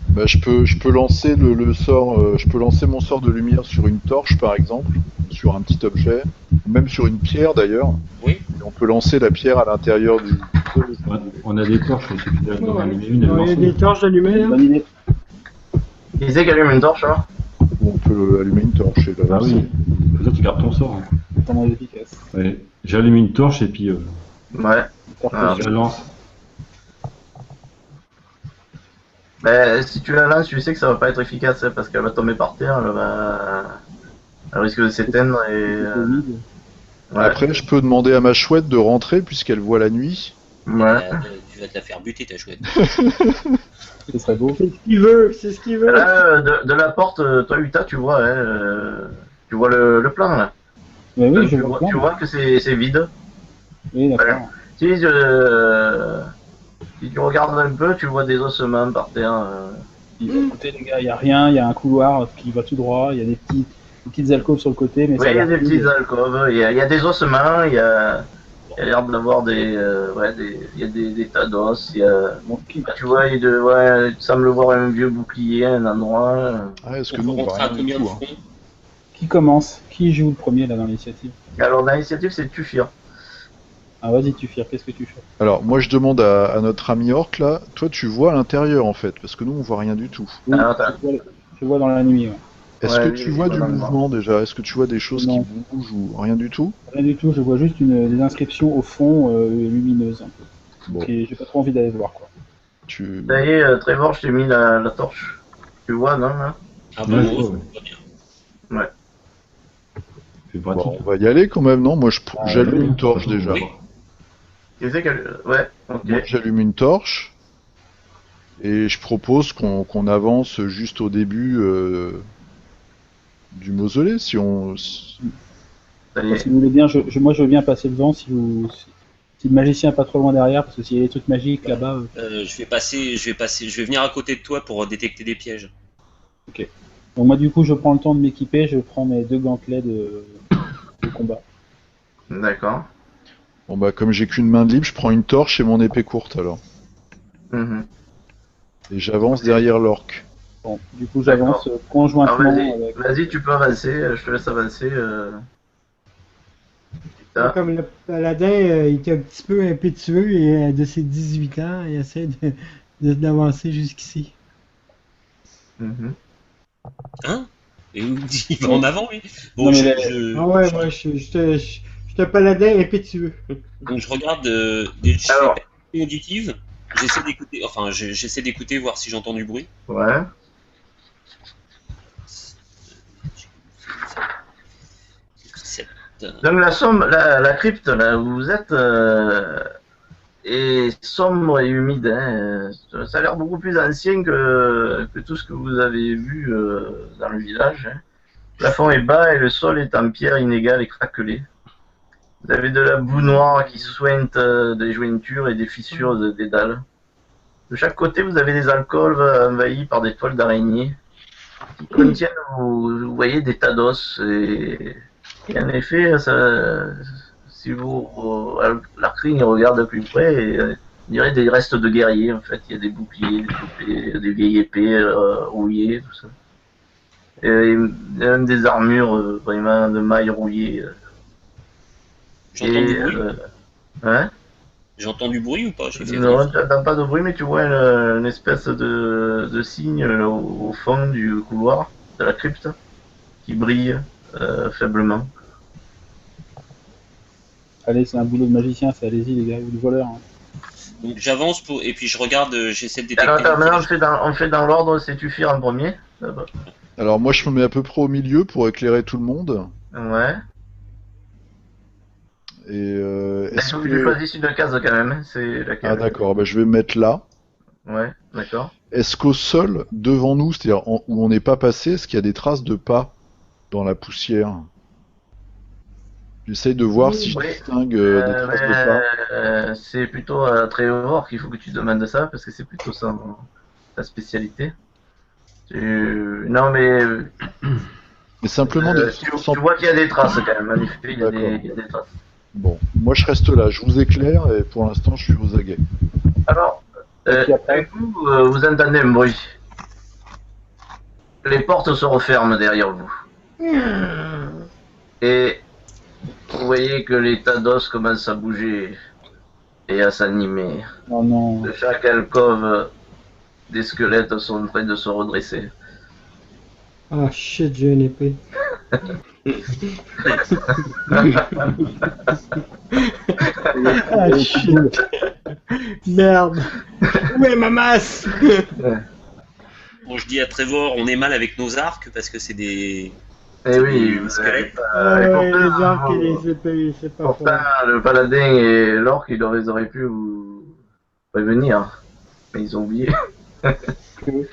Bah, je peux lancer le sort, je peux lancer mon sort de lumière sur une torche par exemple, sur un petit objet, ou même sur une pierre d'ailleurs. Oui. Et on peut lancer la pierre à l'intérieur du. On a des torches, il suffit d'en allumer une et de Il y a lancer. des torches allumées là. Bonne idée. Qui c'est qui allume une torche, là? Où on peut allumer une torche et la Ah lancer. oui, comme ça tu gardes ton sort. Hein. Tellement efficace. Ouais. J'allume une torche et puis Ouais. Ah. je la lance. Ben, si tu la lances, tu sais que ça va pas être efficace, hein, parce qu'elle va tomber par terre, elle risque de s'éteindre et. Ouais. Après, je peux demander à ma chouette de rentrer puisqu'elle voit la nuit. Ouais. Tu vas te la faire buter, ta chouette. Ce serait beau. C'est ce qu'il veut, c'est ce qu'il veut. Là, de la porte, toi, Utah, tu vois, tu vois le plan, là. Mais oui, je tu, vois vois, bien. tu vois que c'est vide. Oui, d'accord. Si tu regardes un peu, tu vois des ossements par terre. Écoutez, les gars, il n'y a rien, il y a un couloir qui va tout droit, il y a des petites alcôves sur le côté, mais Oui, ça il y a l'air des cool. petites alcôves, il y a des ossements, il y a l'air d'avoir il y a des tas d'os, Bon, tu vois, tu sembles voir un vieux bouclier à un endroit. Ah, est-ce que On nous on voit rentre à rien du combien de tout, hein. front? Qui commence? Qui joue le premier là dans l'initiative? Alors, dans l'initiative, c'est Tufir. Ah, vas-y, tu fais, qu'est-ce que tu fais? Alors, moi je demande à notre ami Orc là, toi tu vois à l'intérieur en fait, parce que nous on voit rien du tout. Oui, Alors, attends. je vois dans la nuit, ouais. Est-ce Ouais, que oui, tu oui, vois je du vois dans le mouvement déjà? Est-ce que tu vois des choses Non. qui bougent ou rien du tout? Rien du tout, je vois juste des inscriptions au fond lumineuses un peu. Bon, J'ai pas trop envie d'aller voir quoi. tu. Ça y est, Trevor, je t'ai mis la torche. Tu vois, non, là? Ah Ouais, bah je bon, vois, ouais. c'est bien. C'est pratique. Bon, on va y aller quand même, non? Moi Ah, j'allume oui. une torche déjà. Oui. Tu sais qu'elle. Ouais, ok. Moi j'allume une torche et je propose qu'on avance juste au début du mausolée si on. Ça y Enfin, est. si vous voulez bien, moi je veux bien passer devant si le magicien est pas trop loin derrière, parce que s'il y a des trucs magiques là-bas. Je vais venir à côté de toi pour détecter des pièges. Donc moi du coup je prends le temps de m'équiper, je prends mes 2 gantelets de combat. D'accord. Bon bah comme j'ai qu'une main de libre, je prends une torche et mon épée courte alors. Mhm. Et j'avance derrière l'orc. Bon, du coup j'avance conjointement Alors, avec. vas-y, tu peux avancer, je te laisse avancer. Putain. Comme le paladin, il était un petit peu impétueux et de ses 18 ans, il essaie d'avancer jusqu'ici. Mhm. Hein? Et où il va en avant, lui? Bon, Non, mais Ah ouais, moi, je suis un paladin impétueux. donc je regarde des Alors. perceptions auditives. J'essaie d'écouter, voir si j'entends du bruit. Ouais. Donc la crypte là où vous êtes est sombre et humide. Hein. Ça a l'air beaucoup plus ancien que tout ce que vous avez vu dans le village. Hein. Le plafond est bas et le sol est en pierre inégale et craquelée. Vous avez de la boue noire qui sointe des jointures et des fissures des dalles. De chaque côté, vous avez des alcôves envahies par des toiles d'araignées qui contiennent, vous voyez, des tas d'os. Et en effet, si l'arcrine regarde de plus près, on dirait des restes de guerriers. En fait, il y a des boucliers, des épées, des vieilles épées rouillées, tout ça. Et même des armures vraiment de mailles rouillées. J'entends du bruit. Hein? J'entends du bruit ou pas? J'ai fait Non, gaffe. tu n'entends pas de bruit, mais tu vois une espèce de signe au fond du couloir de la crypte qui brille faiblement. Allez, c'est un boulot de magicien, c'est allez-y les gars, ou de voleur. Hein. Donc j'avance et puis je regarde, j'essaie de détecter. Alors attends, les maintenant pièges. on fait dans l'ordre, c'est Tufir en premier. Alors moi je me mets à peu près au milieu pour éclairer tout le monde. Ouais. Et Il est-ce faut que tu que... choisisses une case quand même, hein. C'est laquelle? Ah d'accord, bah, je vais me mettre là. Ouais, d'accord. Est-ce qu'au sol, devant nous, c'est-à-dire où on n'est pas passé, est-ce qu'il y a des traces de pas dans la poussière? J'essaye de voir si je Oui. distingue des traces de pas. C'est plutôt à Trévor qu'il faut que tu demandes ça, parce que c'est plutôt ça, ta spécialité. Non, mais Mais simplement des tu vois qu'il y a des traces quand même, en effet, il y a des traces. Bon, moi je reste là, je vous éclaire et pour l'instant je suis aux aguets. Alors, Et puis après, vous, vous entendez un bruit. Les portes se referment derrière vous. Et vous voyez que les tas d'os commencent à bouger et à s'animer. oh non. De chaque alcôve, des squelettes sont en train de se redresser. Ah shit, j'ai une épée. Ah shit. Merde. Où est ma masse? Bon, je dis à Trevor, on est mal avec nos arcs parce que c'est des. Eh oui, des squelettes. Les arcs et les épées, c'est pas fort. Pourtant, le paladin et l'orc, ils auraient pu vous prévenir. Mais ils ont oublié. Ils ont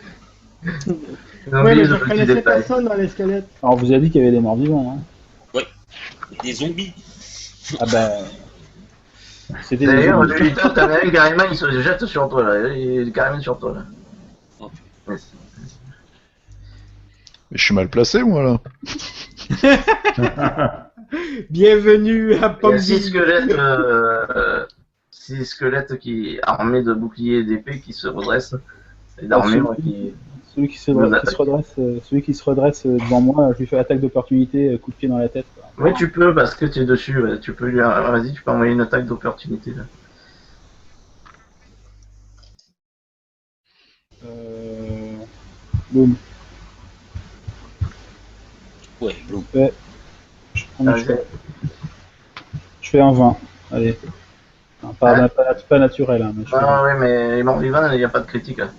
Ouais, oublié mais ce je petit connaissais détail. personne dans les squelettes. Alors, on vous a dit qu'il y avait des morts vivants, hein. Des zombies. Ah bah. C'était des D'ailleurs, zombies. le leader, t'en as un carrément, il se jette sur toi là. Il est carrément sur toi là. Oh, Ouais, Mais je suis mal placé moi là. Bienvenue à Il y a Pomme 6 squelettes qui, armés de boucliers et d'épées qui se redressent. Et d'armures qui. Celui qui se redresse devant moi, je lui fais attaque d'opportunité, coup de pied dans la tête. Quoi. Oui, tu peux parce que tu es dessus. Ouais. Tu peux lui. Vas-y, tu peux envoyer une attaque d'opportunité là. Boum. ouais, Bloom. Je prends le choix. Je fais un 20. Allez. Enfin, pas naturel, hein, mais je fais Ah oui, mais les morts vivants, il n'y a pas de critique. Hein.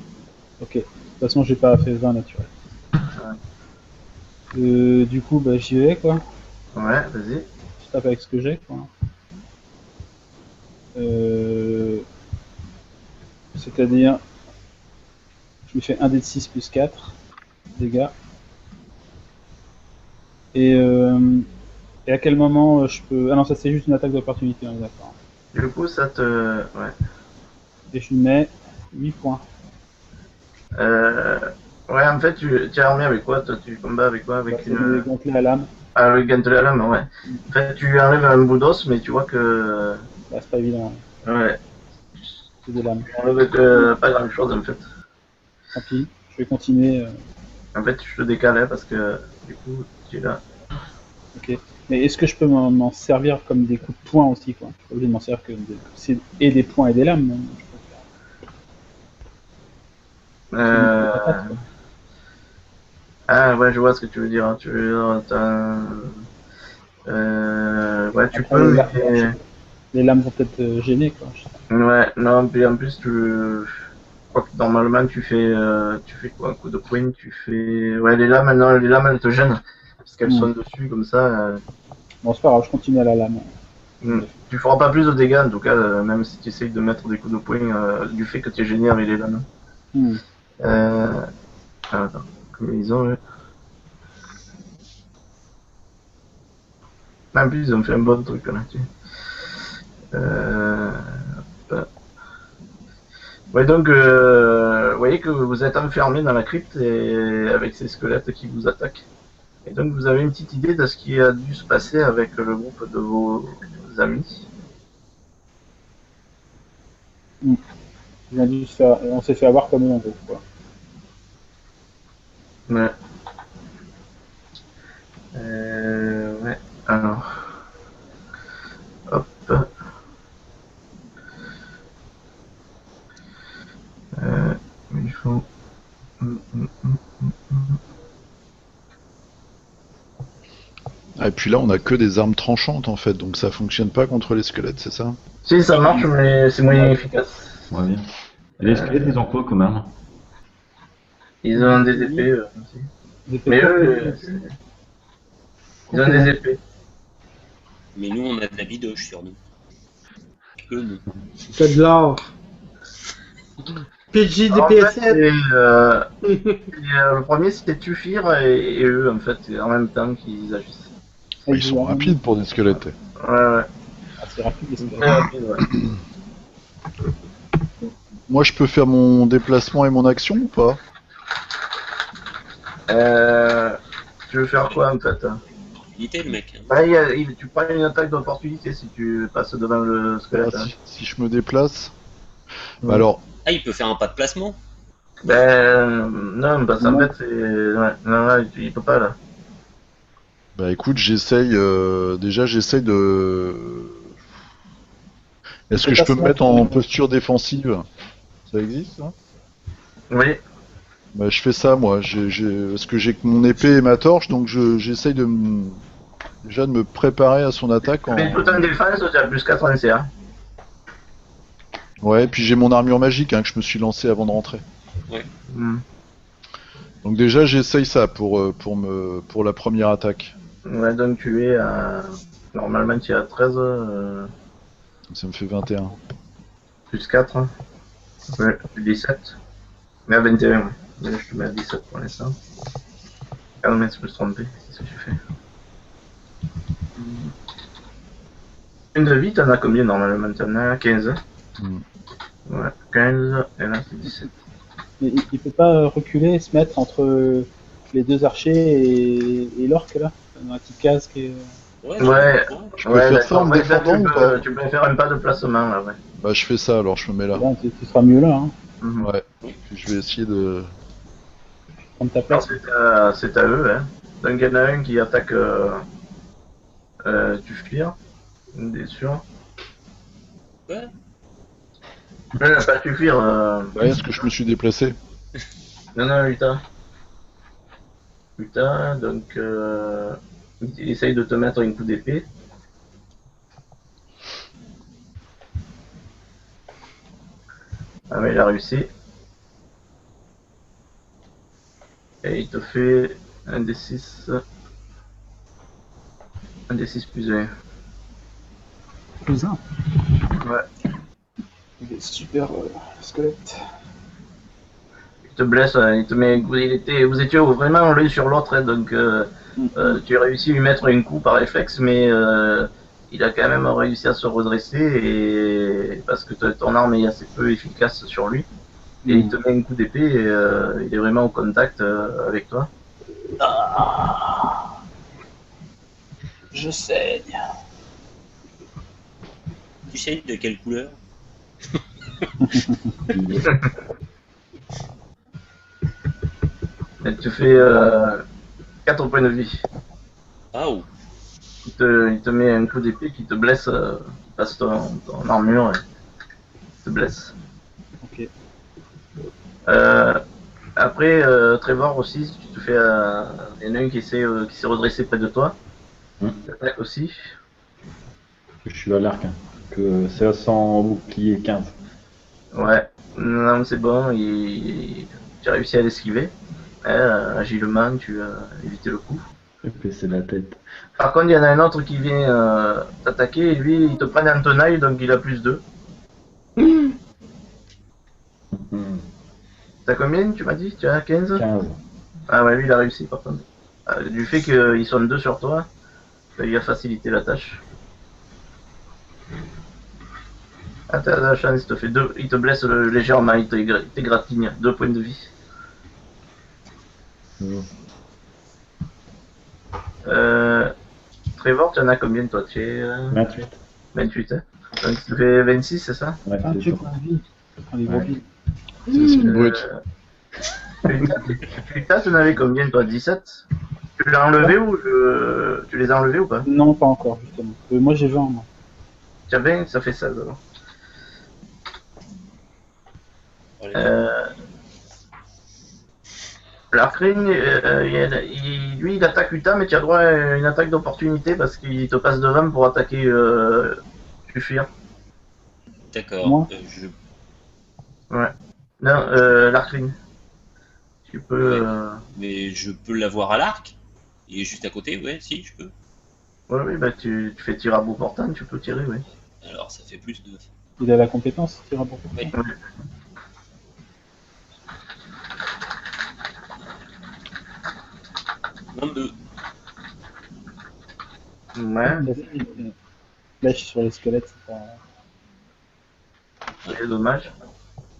Ok. De toute façon, j'ai pas fait 20 naturel. Du coup, bah, j'y vais, quoi. Ouais, vas-y. Je tape avec ce que j'ai, quoi. C'est-à-dire, je lui fais 1 dé de 6 plus 4 dégâts. Et à quel moment je peux... Ah non, ça c'est juste une attaque d'opportunité, on est d'accord. Du coup, ça te. Ouais. Et je lui mets 8 points. Ouais, en fait, tu es armé avec quoi? Toi, tu combats avec quoi? Avec C'est des gantelets à lame. Ah, le gantelet à lame, ouais. En fait, tu arrives à un bout d'os, mais tu vois que. Bah, c'est pas évident, Ouais. c'est des lames. Tu enlèves que pas grand chose en fait. Tant pis, je vais continuer. En fait, je te décale parce que du coup, tu es là. Ok. Mais est-ce que je peux m'en servir comme des coups de poing aussi, quoi? Je suis pas obligé de m'en servir que et des poings et des lames. Non, Ah ouais, je vois ce que tu veux dire. Tu veux dire, ouais, tu Après, peux, les les lames vont peut-être gêner, quoi. Ouais, non, puis en plus, je crois que normalement, tu fais quoi? Un coup de poing, tu fais. Ouais, les lames, non, les lames, elles te gênent. Parce qu'elles sont dessus, comme ça. Bon, c'est pas grave, je continue à la lame. Tu feras pas plus de dégâts, en tout cas, même si tu essayes de mettre des coups de poing, du fait que tu es gêné avec les lames. Attends, combinaison, là. En plus, ils ont fait un bon truc, là. Ouais, donc, vous voyez que vous êtes enfermé dans la crypte et avec ces squelettes qui vous attaquent. Et donc, vous avez une petite idée de ce qui a dû se passer avec le groupe de vos amis. On s'est fait avoir comme on veut, quoi. Ouais. Ouais, alors. Hop. Il faut. Ah, et puis là, on a que des armes tranchantes en fait, donc ça fonctionne pas contre les squelettes, c'est ça? Si, ça marche, mais c'est moyen efficace. Ouais, bien. Et les squelettes, ils ont quoi comme arme? Ils ont des épées aussi. Mais eux, ils ont des épées. Mais nous, on a de la bidoche sur nous. Eux, non. Que de l'or. PJ En fait, DPS7. le premier c'était Tufir et eux en fait, en même temps qu'ils agissent. Ils sont rapides pour des squelettes. Ouais. assez rapide. Très rapide, ouais. Moi, je peux faire mon déplacement et mon action ou pas? Tu veux faire quoi en fait? Il était le mec. Hein. Bah, tu prends une attaque d'opportunité si tu passes devant le squelette. Ah, si je me déplace. Ouais. Alors, Ah, il peut faire un pas de placement. Non, parce qu'en fait, c'est. Ouais, non, il peut pas là. bah écoute, j'essaye. Déjà, j'essaye de. Est-ce que je peux me mettre en posture défensive? Ça existe, ça? Oui. Bah, je fais ça, moi. Parce que j'ai que mon épée et ma torche, donc j'essaye déjà de me préparer à son attaque. Mais tout en défense, tu as plus 4 en CA. Ouais, puis j'ai mon armure magique que je me suis lancé avant de rentrer. Mm. Donc déjà, j'essaye ça pour la première attaque. Ouais, donc tu es à. Normalement, tu es à 13. Ça me fait 21. Plus 4. Hein. Ouais, 17. Mais à 21, ouais. Mais je te mets à 17 pour l'instant. Ah non, mais je peux se tromper, c'est ce que tu fais. Une de vie, t'en as combien normalement? T'en as 15. Mm. Ouais, 15, et là c'est 17. Mais il peut pas reculer et se mettre entre les deux archers et l'orque là, dans la petite case qui est. Ouais. Je peux faire ça en me ouais, défendant ou pas? tu peux faire un pas de placement là, ouais. Bah je fais ça alors, je me mets là. Bon, tu seras mieux là, hein. Mhm. Ouais. Puis je vais essayer de... Prendre ta Alors, place. c'est à eux, hein. Donc il y en a un qui attaque Tuflir, bien sûr. Ouais. Pas Tuflir, Ouais, est-ce que je me suis déplacé? non, Uta. Uta, donc il essaye de te mettre un coup d'épée. Ah mais il a réussi. Et il te fait un des 6. Un des 6 plus 1. Plus un. Ouais. Il est super squelette. Il te blesse, il te met un coup. Vous étiez vraiment l'un sur l'autre, hein, donc tu as réussi à lui mettre un coup par réflexe, mais il a quand même réussi à se redresser et parce que ton arme est assez peu efficace sur lui. Et il te met un coup d'épée et il est vraiment au contact avec toi. Je saigne. Tu sais de quelle couleur? Et tu fais 4 points de vie. Ah oh. Il te met un coup d'épée qui te blesse, qui passe ton armure et te blesse. Ok. Après, Trevor aussi, si tu te fais. Il y en a un qui s'est redressé près de toi. Il attaque aussi. Je suis à l'arc. Que c'est sans bouclier 15. Ouais, non, c'est bon, tu as réussi à l'esquiver. Agilement, tu as évité le coup. Je vais baisser la tête. Par contre, il y en a un autre qui vient t'attaquer et lui, il te prend en tenaille, donc il a plus 2. T'as combien, tu m'as dit? Tu as 15? 15. Ah ouais, lui, il a réussi par contre. Du fait qu'ils sont 2 sur toi, il a facilité la tâche. Ah, t'as la chance, il te blesse légèrement, il t'égratigne, 2 points de vie. Trevor, tu en as combien toi? Tu es 28. 28, hein. Donc tu fais 26, c'est ça? Ouais, Ah, c'est tu ça. prends la vie. Tu prends les gros Ouais. vies. C'est une brute. Putain, tu en avais combien toi? 17? Tu l'as enlevé ou tu les as enlevés ou pas? Non, pas encore, justement. Moi, j'ai 20, moi. Tu as 20, ça fait 16 alors. L'arcrine, lui il attaque Uta, mais tu as droit à une attaque d'opportunité parce qu'il te passe devant pour attaquer Tufir. D'accord. Moi Ouais. Non, l'arcrine. Tu peux. Mais je peux l'avoir à l'arc? Il est juste à côté, ouais, si, je peux. Oui, bah tu fais tir à bout portant, tu peux tirer, oui. Alors, ça fait plus de. Il a la compétence, tir à bout portant. Oui. Ouais. 22. Ouais, Flèche sur les squelettes, c'est pas. c'est dommage.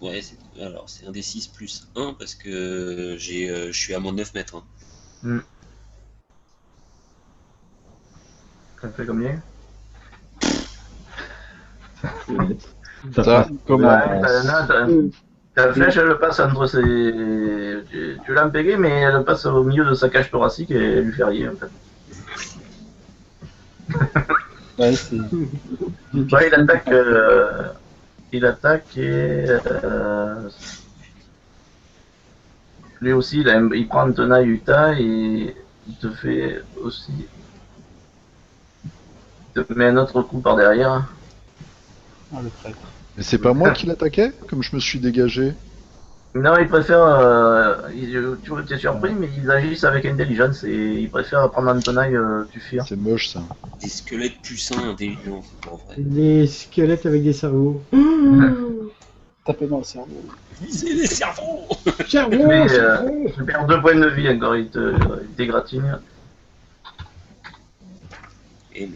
Ouais, alors c'est un des 6 plus 1 parce que je suis à moins de 9 mètres. Hein. Ça fait combien? Ça Ça passe. commence. Ta flèche, elle passe entre ses. Tu l'as impéguée, mais elle passe au milieu de sa cage thoracique et elle lui fait rien en fait. Ouais, c'est. Ouais, il attaque et. Lui aussi, il prend une tenaille Utah et il te fait aussi. Il te met un autre coup par derrière. Ah, le prêtre. Mais c'est pas moi qui l'attaquais, comme je me suis dégagé. Non, il préfère. Tu es surpris, mais ils agissent avec intelligence et ils préfèrent prendre une tenaille, tu fuir. C'est moche ça. Des squelettes puissants intelligents, c'est pas vrai. Des squelettes avec des cerveaux. Taper dans le cerveau. C'est des cerveaux. Cerveau, Mais, cerveau. tu perds 2 points de vie encore, il t'égratigne. Et merde.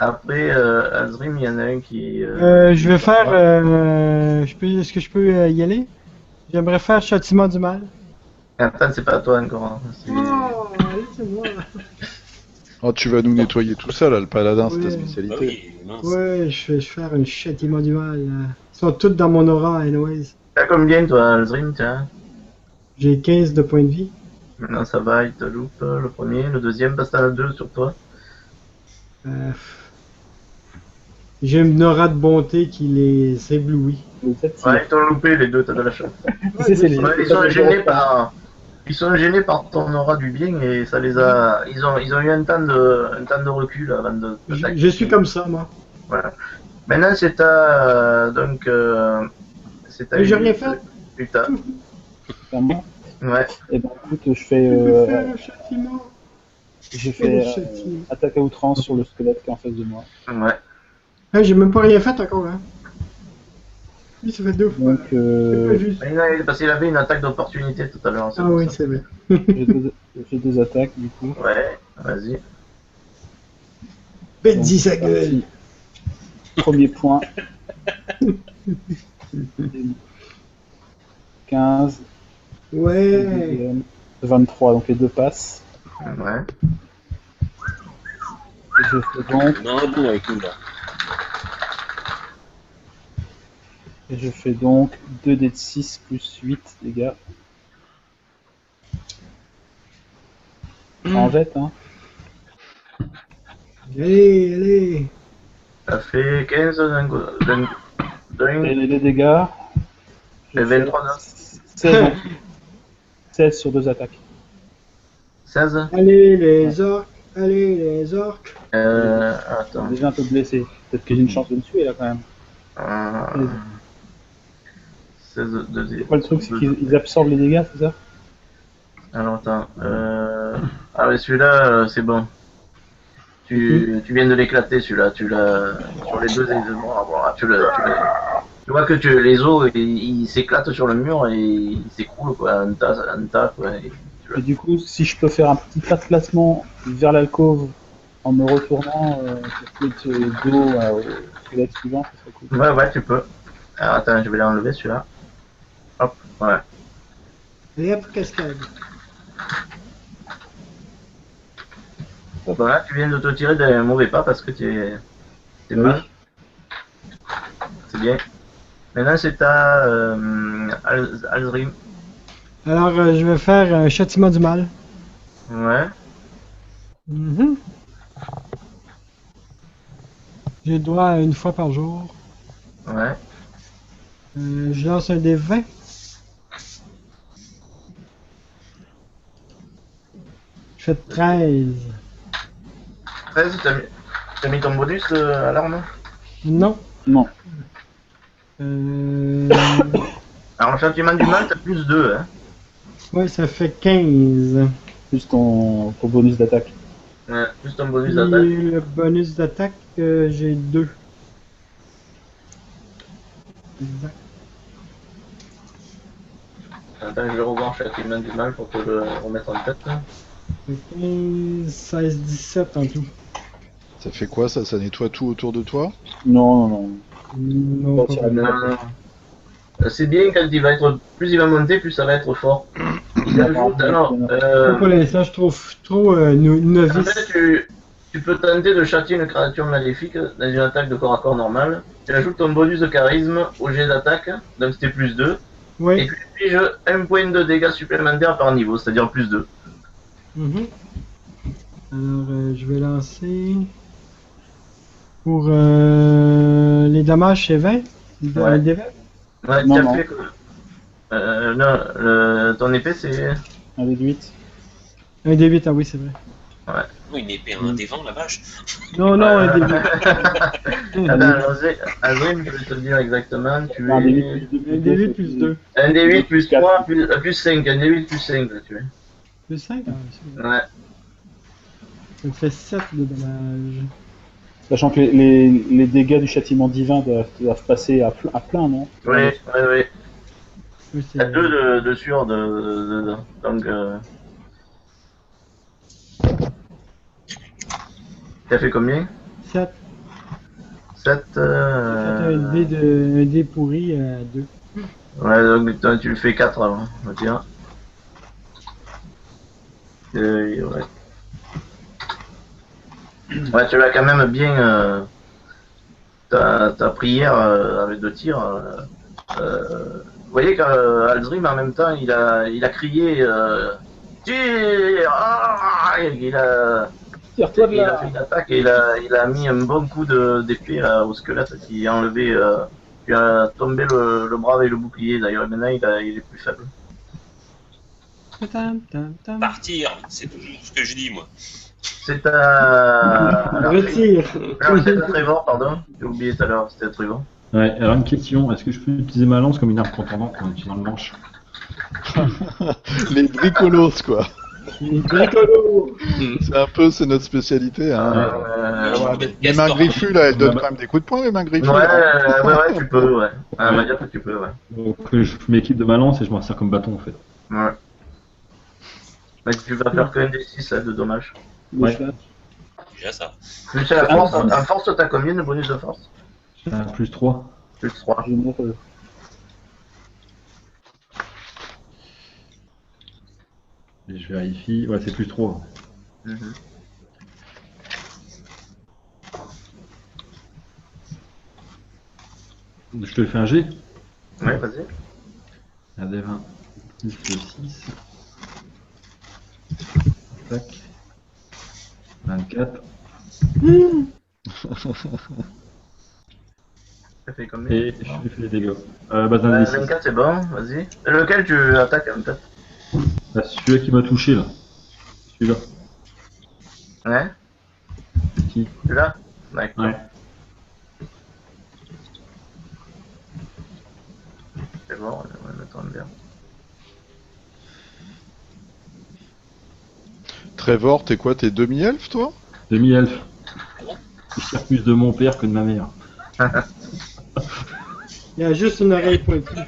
Après, Azrim, il y en a un qui. Je vais faire. Est-ce que je peux y aller? J'aimerais faire châtiment du mal. Attends, c'est pas à toi encore. Hein. Oh, laissez-moi. Oh, tu vas nous nettoyer tout ça là, le paladin, c'est ta Ouais. Bah spécialité. oui, mince. Ouais, je vais faire un châtiment du mal. Ils sont tous dans mon aura, anyways. T'as combien toi, Azrim, tiens? J'ai 15 de points de vie. Maintenant ça va, il te loupe le premier, le deuxième, parce que t'en as 2 sur toi. J'ai une aura de bonté qui les éblouit. Le 7, Ouais, ils t'ont loupé les deux, t'as de la chance. c'est les. Ouais, ils sont gênés par ton aura du bien et ça les a. Ils ont eu un temps de recul avant de t'attaquer. Je suis comme ça, moi. Voilà. Maintenant c'est à c'est à Mais j'ai rien fait. Utah. Vraiment. Ouais. Et ben écoute, je fais. Je peux faire un châtiment. J'ai fait le châtiment. attaque à outrance sur le squelette qui est en face de moi. Ouais. Ah, j'ai même pas rien fait encore, hein. Oui, ça fait 2 fois. Donc, C'est pas juste. Parce qu'il avait une attaque d'opportunité tout à l'heure. Ah oui, c'est vrai. j'ai deux attaques du coup. Ouais, vas-y. Bête sa Donc, gueule. parti. Premier point. 15. Ouais. Deuxième, 23, donc les deux passent. Ouais. Et je fais donc, Non, bon, avec nous là. et je fais donc 2 dés de 6 plus 8 dégâts. En jette, hein. Allez, allez. Ça fait 15 d'un. Et les dégâts. Et 23 d'un. 16, 16 sur 2 attaques. 16. Allez, les orques. Allez, les orques. Attends. Déjà un peu blessé. Peut-être que j'ai une chance de me tuer là quand même. 16 deuxième. Quoi le truc, c'est qu'ils absorbent les dégâts, c'est ça? Alors attends. Ah ouais, celui-là, c'est bon. Tu viens de l'éclater celui-là. Tu l'as sur les deux éléments. Voilà, tu vois que les os ils s'éclatent sur le mur et ils s'écroulent quoi, un tas quoi. Et du coup, si je peux faire un petit pas de placement vers l'alcôve en me retournant pour que dos au squelette suivant, ça serait cool. Ouais, tu peux. Alors attends, je vais l'enlever celui-là. Hop, ouais. Allez, hop, cascade. Bon là, tu viens de te tirer d'un mauvais pas parce que t'es mal. C'est bien. Maintenant c'est à Alzrim. Alors, je vais faire un châtiment du mal. Ouais. Mhm. J'ai le droit à une fois par jour. Ouais. Je lance un des 20. Je fais 13. 13, t'as mis ton bonus à l'arme. Non. Non. Alors le châtiment du mal, t'as plus 2, hein. Ouais, ça fait 15. Plus ton bonus d'attaque. Ouais, plus ton bonus Et d'attaque. le bonus d'attaque, j'ai 2. Exact. Attends, je vais revoir châtiment du mal pour te le remettre en tête. Là. Ça fait 15, 16, 17 en tout. Ça fait quoi ça? Ça nettoie tout autour de toi? Non, non, non. Non, Bon, pas ça va vraiment. bien. C'est bien quand il va être. Plus il va monter, plus ça va être fort. Il ajoute, alors, Pour l'instant, je trouve trop en novice. fait, tu peux tenter de châtier une créature maléfique dans une attaque de corps à corps normale. Tu ajoutes ton bonus de charisme au jet d'attaque, donc c'était plus 2. Et Oui. tu infliges un point de dégâts supplémentaires par niveau, c'est-à-dire plus 2. Mhm. Alors, je vais lancer. Pour les dommages, c'est 20. Ouais. Des 20. Ouais, Non, tu as non. fait. Ton épée c'est. Un D8. Un des 8, ah oui, c'est vrai. Oui, une épée, un des vents, la vache. Non, non, un des 8. Attends, Azrim, je vais te le dire exactement. Tu Un es. D8 Un des 8 plus 2. Un des 8 plus Quatre. 3 plus 5. Un des 8 plus 5, là, tu es. Plus 5, ah, c'est vrai. Ouais. Ça me fait 7 de dommages. Sachant que les dégâts du châtiment divin doivent passer à plein, non? Oui. Oui, T'as 2 de sueur dedans. Donc. T'as fait combien? 7. 7. Un dé pourri à 2. Ouais, donc toi, tu le fais 4 alors, on va dire. Ouais. Ouais, tu l'as quand même bien. Ta prière avec 2 tirs. Vous voyez qu'Alzrim en même temps il a crié tire, il a Tire-toi de fait là! une attaque et il a mis un bon coup d'épée au squelette qui a enlevé qui a tombé le bras avec le bouclier d'ailleurs maintenant il est plus faible. Tam, tam, tam. Partir, c'est toujours ce que je dis, moi. C'est à Retire. non, c'est à Trevor, pardon, j'ai oublié tout à l'heure, c'était à Trevor. Ouais, alors une question, est-ce que je peux utiliser ma lance comme une arme contendante en utilisant le manche? Les bricolos, quoi. Bricolo. C'est notre spécialité, hein. Ouais, Les mains griffues, là, elles donnent quand même des coups de poing, les mains griffues. hein. ouais, tu peux, ouais. On va dire que tu peux, ouais. Donc je m'équipe de ma lance et je m'en sers comme bâton en fait. Ouais. Mais tu vas faire que un des 6 de dommages. Ouais. Déjà ça. Plus la force, en force, t'as combien de bonus de force? Plus 3. Plus 3. Généreux. Et je vérifie. Ouais, c'est plus 3. Je te fais un G. Ouais, vas-y. Un des 20. Plus le 6. Tac. 24. Ça fait combien? Et je lui fais les dégâts. Bah, d'un des 6. 24, c'est bon, vas-y. Lequel tu attaques en fait? Bah, celui-là qui m'a touché là. Celui-là. Ouais? Qui? Celui-là? D'accord. Ouais. C'est bon, on va le mettre bien. Trevor, t'es quoi? T'es demi-elfe, toi? Demi-elfe. Je sers plus de mon père que de ma mère. Il y a juste une oreille pointue.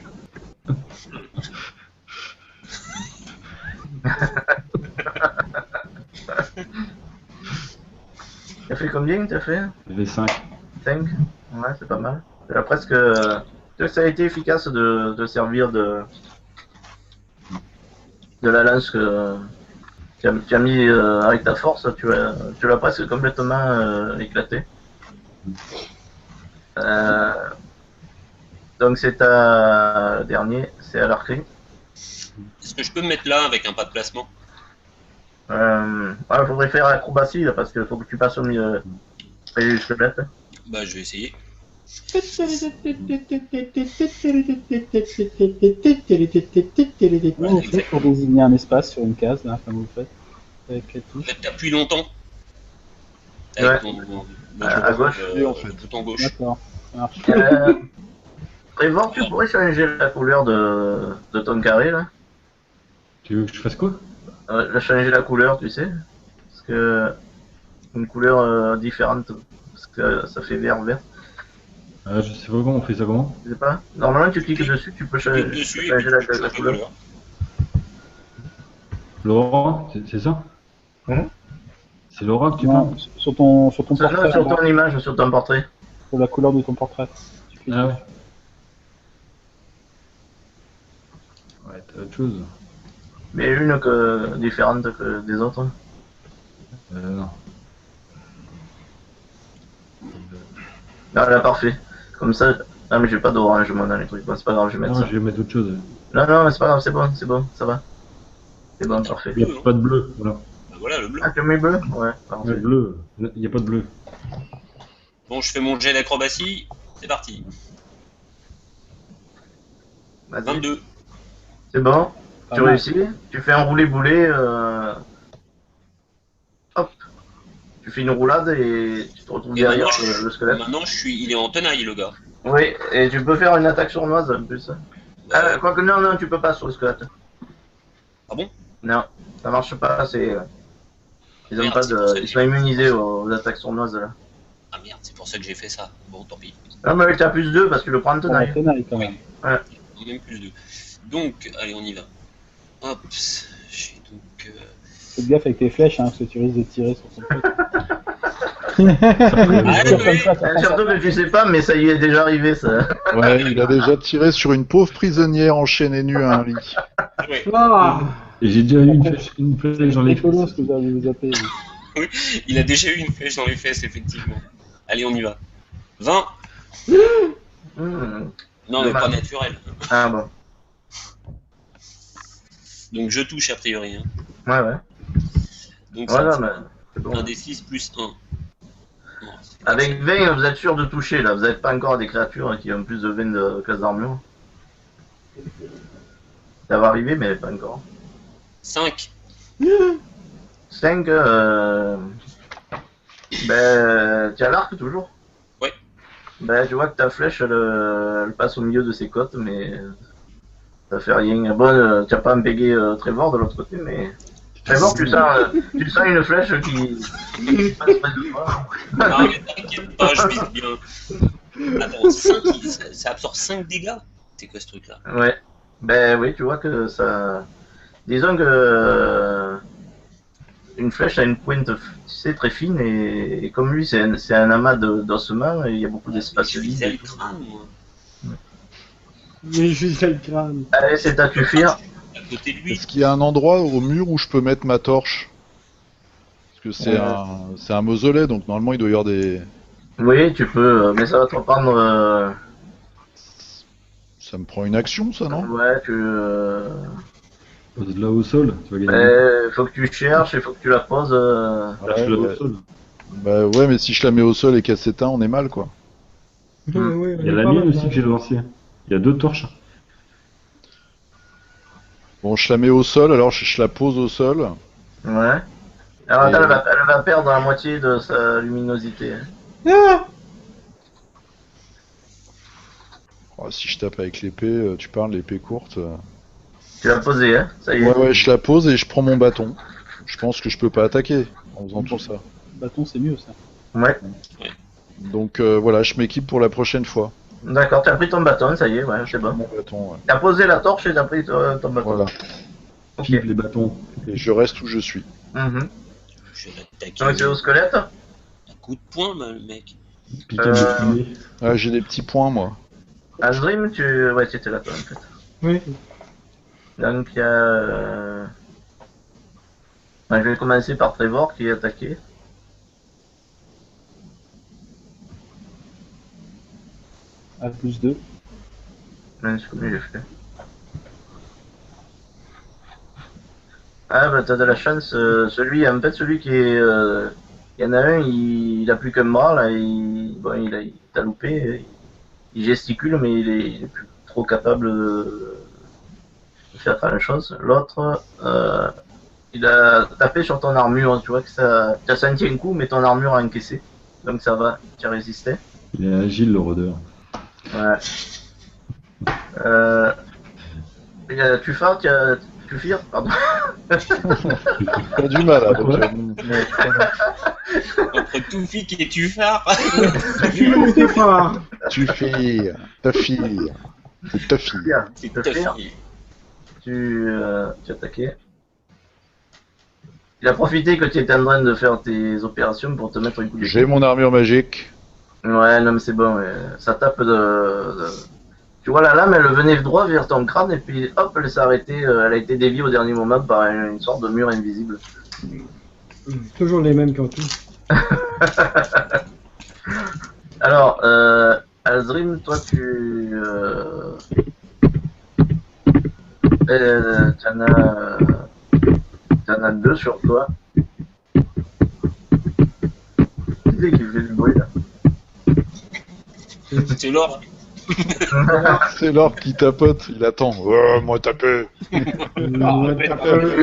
T'as fait combien t'as fait? J'avais 5. 5? Ouais, c'est pas mal. C'est presque. Ça a été efficace de servir de la lance que tu as mis avec ta force, tu l'as presque complètement éclaté. Donc c'est ta dernier, c'est à l'arcrie. Est-ce que je peux me mettre là avec un pas de placement? Ouais, faudrait faire acrobatie là, parce qu'il faut que tu passes au milieu du squelette. Bah, je vais essayer. Comment vous faites pour désigner un espace sur une case, là, comme vous faites avec les En touches? fait, t'appuies longtemps. Ouais. Avec À gauche. En fait. le bouton gauche. D'accord, ça marche. Trevor, tu pourrais changer la couleur de ton carré là? Tu veux que je fasse quoi? Changer la couleur, tu sais? Parce que une couleur différente, parce que ça fait vert. Je sais pas comment on fait ça comment. Je sais pas. Normalement, tu cliques dessus, tu peux Tu changer, cliques dessus et changer puis tu la changes de couleur. couleur. Laurent, c'est ça? C'est Laura que tu Non, parles? sur ton Sur portrait, sur ton image, sur ton portrait. sur la couleur de ton portrait. Tu fais Ah ouais. Ouais, t'as autre chose. Mais une différente que des autres. Non. Ah là, parfait. Comme ça. Ah, mais j'ai pas d'orange, moi, dans les trucs. Bon, c'est pas grave, je vais mettre Non, ça. je vais mettre autre chose. Non, non, mais c'est pas grave, c'est bon, ça va. C'est bon, parfait. Il n'y a pas de bleu, voilà. Bah voilà, le bleu. Ah, tu mets bleu? Ouais, Ouais, parfait. bleu. Il n'y a pas de bleu. Bon, je fais mon jet d'acrobatie. C'est parti. Vas-y. 22. C'est bon? Pas Tu mal. réussis? Tu fais un roulé-boulé. Hop. Tu fais une roulade et tu te retrouves Et derrière maintenant, le squelette. Maintenant, il est en tenaille, le gars. Oui, et tu peux faire une attaque sournoise en plus. Bah, Quoique, non, non, tu peux pas sur le squelette. Ah bon? Non, ça marche pas, c'est. Ils ont Merde, pas c'est pour ça de. que Ils sont immunisés aux attaques sournoises là. Ah merde, c'est pour ça que j'ai fait ça. Bon, tant pis. Non, mais t'as plus 2 parce que tu le prends en Pour la tenaille. tenaille, quand même. Même plus 2. Donc, allez, on y va. Hop. J'ai donc. Fais gaffe avec tes flèches, hein, parce que tu risques de tirer sur son pote. Ah, Tire oui, comme ça, ça Surtout que tu sais pas, mais ça y est déjà arrivé ça. Ouais, il a déjà tiré sur une pauvre prisonnière enchaînée nue à un lit. ouais. Ah, Et j'ai déjà eu une flèche dans les C'est rigolo fesses. ce que vous avez vous appelez. Il a déjà eu une flèche dans les fesses, effectivement. Allez, on y va. 20. Non, mais pas naturel. Ah bon. Donc, je touche a priori. Hein. Ouais, ouais. Donc, Voilà, ça mais. me C'est fait bon. un des 6 plus 1. Non, c'est pas Avec 20, vous êtes sûr de toucher là. Vous n'êtes pas encore des créatures qui ont plus de 20 de classe d'armure. Ça va arriver, mais pas encore. 5. 5, ben, tu as l'arc toujours? Ouais. Ben, tu vois que ta flèche, elle passe au milieu de ses côtes, mais ça fait rien. Bon, tu n'as pas un pégé Trevor de l'autre côté, mais. Trevor, tu sens une flèche qui passe près de toi. Non, mais t'inquiète pas, je vise bien. Attends, 5, ça absorbe 5 dégâts? C'est quoi ce truc-là? Ouais. Ben oui, tu vois que ça. Disons que. Une flèche a une pointe, tu sais, très fine, et comme lui, c'est un amas d'ossements, et il y a beaucoup d'espace Je visais vide. le crâne, moi. mais juste le crâne. Allez, c'est à Tufir. À côté de lui. Est-ce qu'il y a un endroit au mur où je peux mettre ma torche? Parce que c'est un mausolée, donc normalement il doit y avoir des... Oui, tu peux, mais ça va te reprendre. Ça me prend une action, ça, non? Ouais, tu. Pose là au sol, tu vas gagner. Faut que tu cherches, il faut que tu la poses. Cherche là ouais. au sol. Bah ouais, mais si je la mets au sol et qu'elle s'éteint, on est mal, quoi. Oui, Il y a la mienne aussi que j'ai lancée. Il y a 2 torches. Bon, je la mets au sol, alors je la pose au sol. Ouais. Alors, Et- attends, elle va perdre la moitié de sa luminosité. Ah, Oh, si je tape avec l'épée, tu parles, l'épée courte. Tu l'as posée, hein? Ça y est. Ouais, ouais, je la pose et je prends mon bâton. Je pense que je peux pas attaquer en faisant tout ça. Bâton, c'est mieux ça. Ouais. Donc voilà, je m'équipe pour la prochaine fois. D'accord, t'as pris ton bâton, ça y est, ouais, c'est bon. Mon bâton, ouais. T'as posé la torche et t'as pris ton bâton. Voilà. Ok. Pique les bâtons. Et je reste où je suis. Mhm. Je vais l'attaquer. Donc c'est au squelette. Un coup de poing, mec. Pique un bouclier. Ah, j'ai des petits points, moi. Azrim, tu. Ouais, c'était là toi en fait. oui. Donc il y a. Ouais, je vais commencer par Trevor qui est attaqué. À plus 2. Mince, comment j'ai fait? Ah bah t'as de la chance, celui qui est... il y en a un, il a plus qu'un bras là, bon, il t'a loupé, il gesticule mais il est plus trop capable de faire grand chose. L'autre, il a tapé sur ton armure, tu vois que ça... T'as senti un coup mais ton armure a encaissé, donc ça va, tu as résisté. Il est agile, le rôdeur. Ouais. Il y a Tufir, pardon. T'as du mal, hein, donc, Entre Toufik et Tufar. Tu t'es fort. tu fais... Ta fille. C'est ta fille. Tufir, C'est Tufir, Tuffy. tu attaquais. Il a profité que tu étais en train de faire tes opérations pour te mettre un coup d'épée. J'ai mon armure magique. Ouais, non, mais c'est bon. Ça tape de... Tu vois, la lame, elle venait droit vers ton crâne et puis hop, elle s'est arrêtée. Elle a été déviée au dernier moment par une sorte de mur invisible. Toujours les mêmes qu'en tout. Alors, Alzrim, toi, t'en as deux sur toi. Qui c'est qui fait du bruit là? C'est l'or. C'est l'orbe qui tapote, il attend. Oh, moi taper.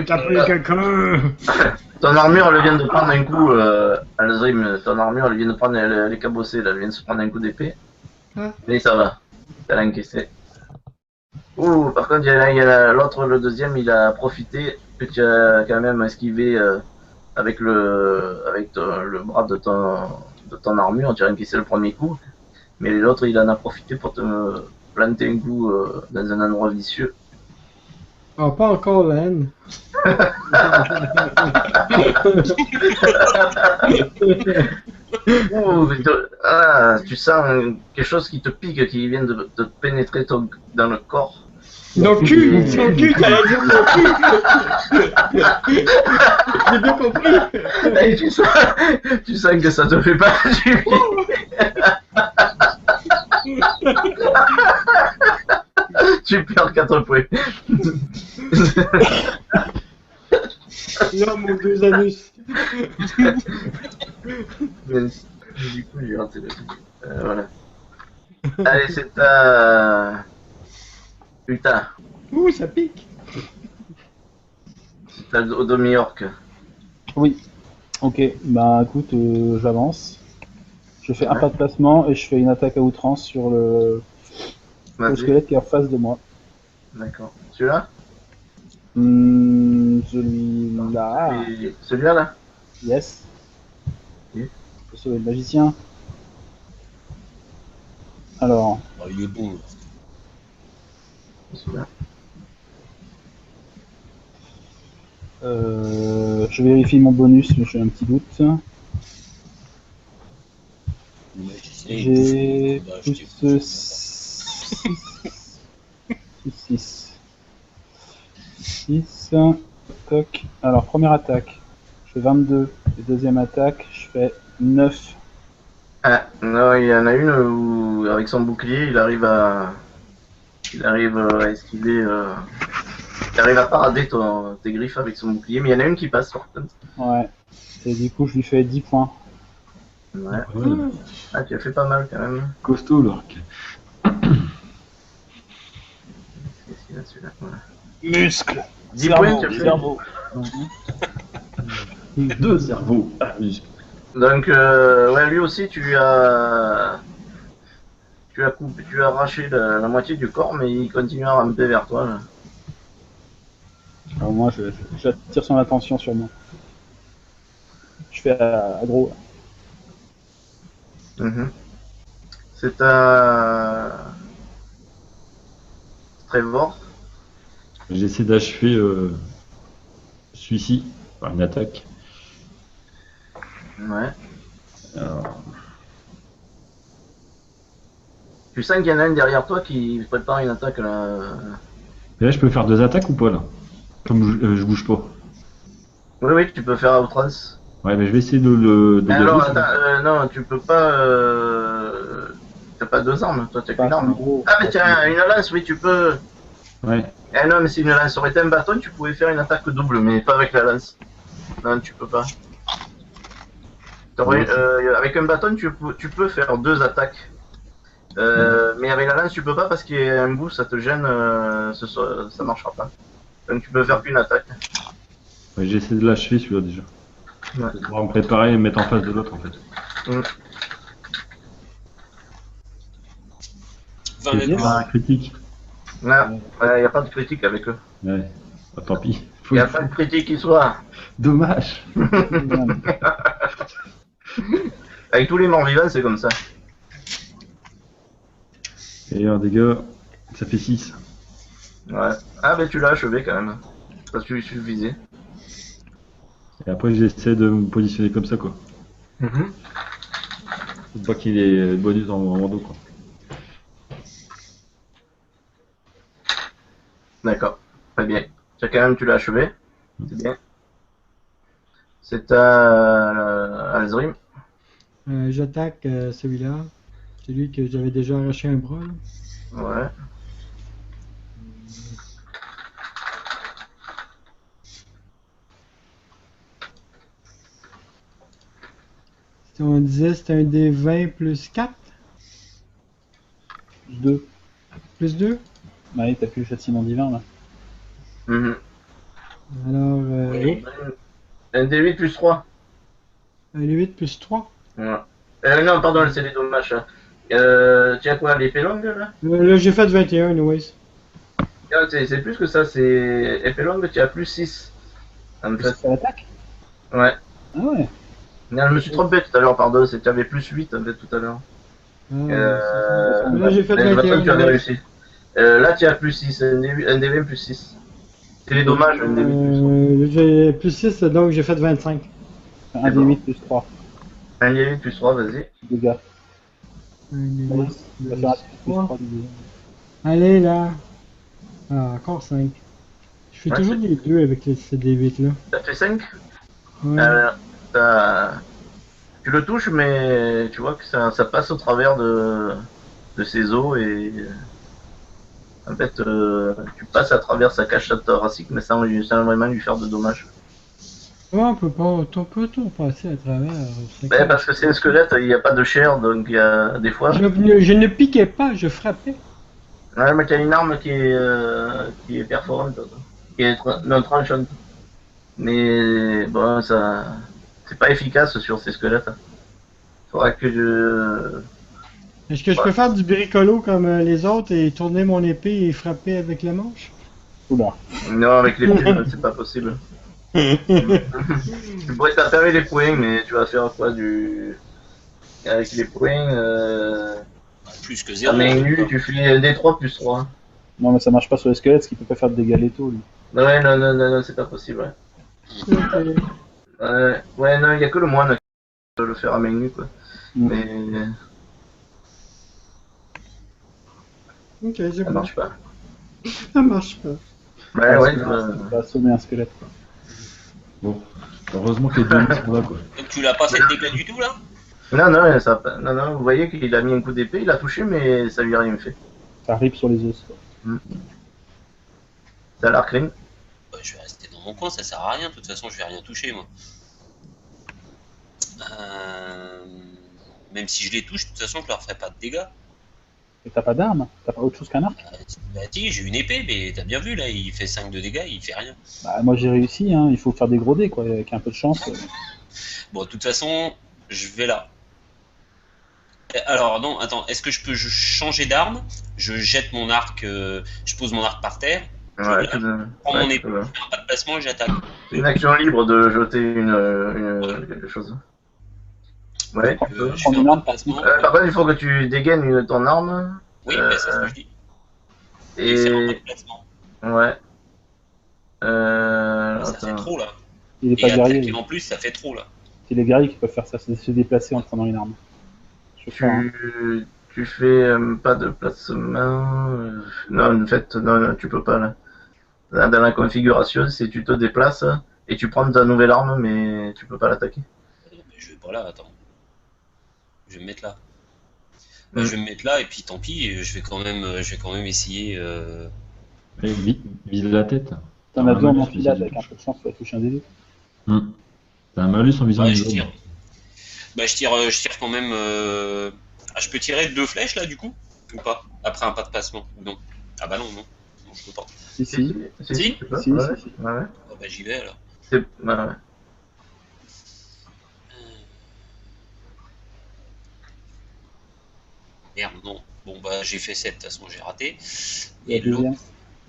Taper quelqu'un. Ton armure, elle vient de prendre un coup, Alzrim, ton armure, elle vient de prendre, elle est cabossée, là, elle vient de se prendre un coup d'épée. Ah. Mais ça va, elle a encaissé. Ouh, par contre, il y a l'autre, le deuxième, il a profité que tu as quand même esquivé avec le bras de ton armure, tu as encaissé le premier coup. Mais l'autre, il en a profité pour te planter un coup dans un endroit vicieux. Ah, pas encore la haine. Ouh, tu sens quelque chose qui te pique, qui vient de te pénétrer dans le corps. Dans le cul, t'allais dire dans le cul. J'ai bien compris. Et tu sens que ça te fait pas du bien. Tu perds 4 points. Là, mon deux anus. Du coup, j'ai raté le truc. Voilà. Allez, c'est à... Putain, Ouh, ça pique. c'est à Odomi-Orc. Oui. Ok, bah écoute, j'avance. Je fais un Ouais. pas de placement et je fais une attaque à outrance sur le Vas-y, squelette qui est en face de moi. d'accord. Celui-là Celui-là. Et celui-là, là Yes. Ok. Je peux sauver le magicien. Alors, Oh, il est bon. Celui-là. je vérifie mon bonus, mais j'ai un petit doute. Le magicien, il J'ai bouffe. plus 6. 6. Toc. Alors, première attaque, je fais 22. Et deuxième attaque, je fais 9. Ah, non, il y en a une où, avec son bouclier, il arrive à esquiver, il arrive à parader tes griffes avec son bouclier, mais il y en a une qui passe par contre. Ouais. Et du coup, je lui fais 10 points. Ouais. Ouais, Ah, tu as fait pas mal quand même. costaud l'orc. Qu'est-ce qu'il a celui-là? Voilà. Muscle. 10 points, tu as fait. cerveau. 2 cerveaux. Ah, oui. Donc, ouais, lui aussi, tu as arraché la moitié du corps, mais il continue à ramper vers toi. Là. Alors moi, j'attire son attention sur moi. Je fais aggro. Mhm. C'est à Trevor. J'essaie d'achever celui-ci par une attaque. Ouais. Alors, Tu sens qu'il y en a un derrière toi qui prépare une attaque là. et là, je peux faire 2 attaques ou pas là? Comme je bouge pas. Oui, oui, tu peux faire à outrance. Ouais, mais je vais essayer de le. Mais alors, dodger. attends, non, tu peux pas. T'as pas 2 armes, toi, t'as qu'une arme. Ah, mais tiens, une lance, oui, tu peux. Ouais. Eh non, mais si une lance aurait été un bâton, tu pouvais faire une attaque double, mais pas avec la lance. Non, tu peux pas. Avec un bâton, tu peux faire 2 attaques. Mais avec la lance, tu peux pas parce qu'il y a un bout, ça te gêne, ça marchera pas. Donc tu peux faire qu'une attaque. Ouais, j'essaie de l'achever celui-là déjà. Ouais. Pour pouvoir me préparer et me mettre en face de l'autre en fait. 20 Yes. mètres. Ah, critique. Non, il n'y a pas de critique avec eux. Ouais. Ah, tant pis. Il n'y a pas de critique qui soit. Dommage. Avec tous les morts vivants, c'est comme ça. Et un dégât, ça fait 6. Ouais. Ah, mais tu l'as achevé quand même. Ça suffisait. Et après, j'essaie de me positionner comme ça, quoi. Faut pas qu'il ait bonus en rando, quoi. D'accord, très bien. Tu l'as achevé. C'est bien. C'est à Alzrim. J'attaque celui-là. Celui que j'avais déjà arraché un bras. Là. Ouais. Si on disait c'était un des 20 plus 4, Plus 2. plus 2. Ouais, t'as plus le châtiment divin là. Mhm. Alors, Un D8 plus 3. un 8 plus 3. Ouais. Non, pardon, c'est les dommages. Tu as quoi, l'épée longue là? Là, j'ai fait 21, anyways. Ah, c'est plus que ça, c'est épée longue, tu as plus 6. En fait. Ça l'attaque. Ouais. Ah ouais. Non, je me suis trompé tout à l'heure, pardon, tu avais plus 8 en fait tout à l'heure. Là, j'ai fait Mais je vois 21. que tu avais anyways. réussi. Là, tu as plus 6, un D20 plus 6. C'est les dommages, un D8 plus 3. J'ai plus 6, donc j'ai fait 25. Un des 8 plus 3. Un D8 plus 3, vas-y. Dégâts. Un des Ouais, 8 il va plus faire un plus 3. 3 de dégâts. Allez, là. Ah, encore 5. Je fais Ouais, toujours des 2 avec ces D8 là. Ça fait 5. Ouais. Tu le touches, mais tu vois que ça passe au travers de ses os et en fait, tu passes à travers sa cage thoracique, mais sans vraiment lui faire de dommages. Ouais, on peut passer à travers. Ben, parce que c'est un squelette, il n'y a pas de chair, donc il y a des fois. Je ne piquais pas, je frappais. Ouais, mais tu as une arme qui est perforante, qui est non tranchante. Mais bon, ça, c'est pas efficace sur ces squelettes. Faudra que je. Est-ce que je peux faire du bricolo comme les autres et tourner mon épée et frapper avec la manche? Oula. Non, avec les poings, c'est pas possible. Tu pourrais taper avec les poings, mais tu vas faire quoi avec les poings Plus que à 0. main nue, tu fais un D3 plus 3. Non, mais ça marche pas sur les squelettes, parce qu'il peut pas faire de dégâts létaux lui. Ouais, non, c'est pas possible. Ouais, ouais non, il y a que le moine qui peut le faire à main nue, quoi. Mm. Mais Ok, c'est ça bon. marche pas. Ça marche pas. Ouais, Il va assommer un squelette. Quoi. Bon. Heureusement que les deux sont là, quoi. Donc tu l'as pas fait de dégâts du tout là? Non, vous voyez qu'il a mis un coup d'épée, il a touché, mais ça lui a rien fait. Ça rip sur les os. Quoi. Ça l'a crime. Bah, je vais rester dans mon coin, ça sert à rien, de toute façon je vais rien toucher moi. Même si je les touche, de toute façon je leur ferai pas de dégâts. Et t'as pas d'arme? T'as pas autre chose qu'un arc? Bah si, j'ai une épée, mais t'as bien vu là, il fait 5 de dégâts, il fait rien. Bah, moi j'ai réussi, hein. Il faut faire des gros dés quoi, avec un peu de chance. Bon, de toute façon, je vais là. Alors non, attends, est-ce que je peux changer d'arme? Je jette mon arc, je pose mon arc par terre, Ouais, je prends mon épée, je fais un pas de placement et j'attaque. c'est une action libre de jeter quelque chose. Ouais, tu peux. Je fais un pas de placement. Par contre, il faut que tu dégaines ton arme. Oui, bah, c'est ce que je dis. Et Et. faire un pas de placement. Ouais. Ça fait Attends. Il trop là. est Et pas guerrier. attaquer en plus, ça fait trop là. C'est les guerriers qui peuvent faire ça, c'est se déplacer en prenant une arme. Je fais un... Tu fais pas de placement. Non, en fait, non, tu peux pas là. Dans la configuration, c'est tu te déplaces et tu prends ta nouvelle arme, mais tu peux pas l'attaquer. Je vais pas là, attends. Je vais me mettre là. Bah, je vais me mettre là et puis tant pis, je vais quand même essayer. Et vise la tête. T'en as deux en enfilade avec un peu de chance, tu vas toucher un des deux. T'as un malus en visant Ouais, les je autres. tire. Bah, je tire quand même. Ah, je peux tirer 2 flèches là du coup? Ou pas? Après un pas de placement? Ou non? Ah bah non, je peux pas. Si. Si, tu peux. Si, Ouais, si. ouais. Ah bah j'y vais alors. Ouais. Merde, non. Bon bah j'ai fait 7, de toute façon j'ai raté. Et Et la deuxième. l'autre.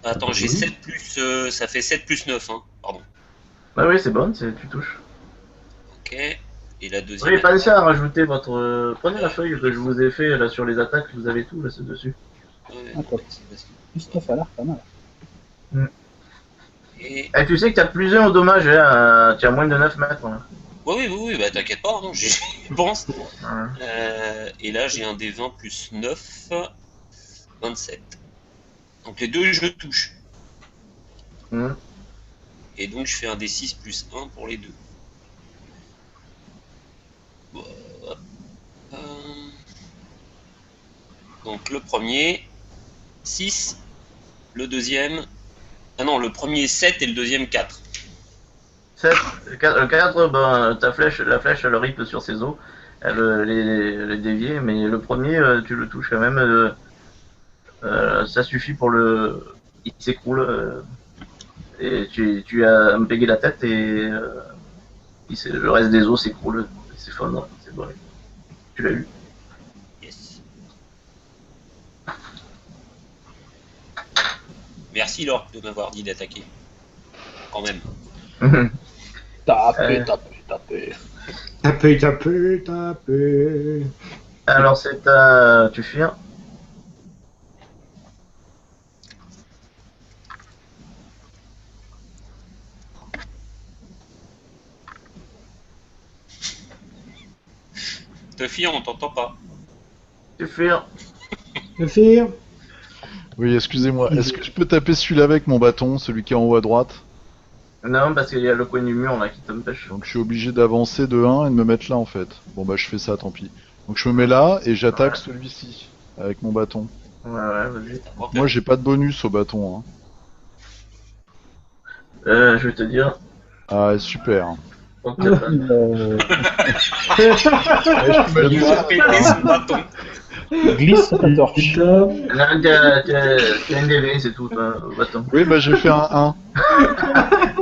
Attends, j'ai 7 plus. Ça fait 7 plus 9, hein. Pardon. Oui, c'est bon, tu touches. Ok. Et la deuxième. Oui, pensez à rajouter votre. Prenez la feuille que je vous ai fait là sur les attaques, vous avez tout là dessus. Ouais, Ah, top. c'est facile. Plus 9 à l'arc, pas mal. Et... tu sais que t'as plus 1 au dommage, hein, tu as moins de 9 mètres. Là. Oui, bah t'inquiète pas, hein, j'y pense. Ouais. Et là, j'ai un des 20 plus 9, 27. Donc les deux, je touche. Mhm. Et donc, je fais un des 6 plus 1 pour les deux. Bon, hop. Donc le premier, 6. Le deuxième... Ah non, le premier 7 et le deuxième 4. 7, 4, ben, la flèche, elle rip sur ses os. Elle les dévier, mais le premier, tu le touches quand même. Ça suffit pour le. Il s'écroule. Et tu as impégué la tête et le reste des os s'écroule. Il s'effondre. C'est bon. Tu l'as eu. Yes. Merci Laure de m'avoir dit d'attaquer. Quand même. Tapez. Alors c'est à Tufir. Tuffy, on t'entend pas. Tufir. Oui, excusez-moi. Est-ce que je peux taper celui-là avec mon bâton, celui qui est en haut à droite? Non, parce qu'il y a le coin du mur là qui t'empêche. Donc je suis obligé d'avancer de 1 et de me mettre là en fait. Bon bah je fais ça, tant pis. Donc je me mets là et j'attaque celui-ci avec mon bâton. Ouais, vas-y. Ok. Moi j'ai pas de bonus au bâton. Hein. Je vais te dire. Ah super. Ok, Il va péter son bâton. Glisse sur ta torche. Putain, non, t'as un DV, c'est tout, toi, au bâton. Oui bah j'ai fait un 1.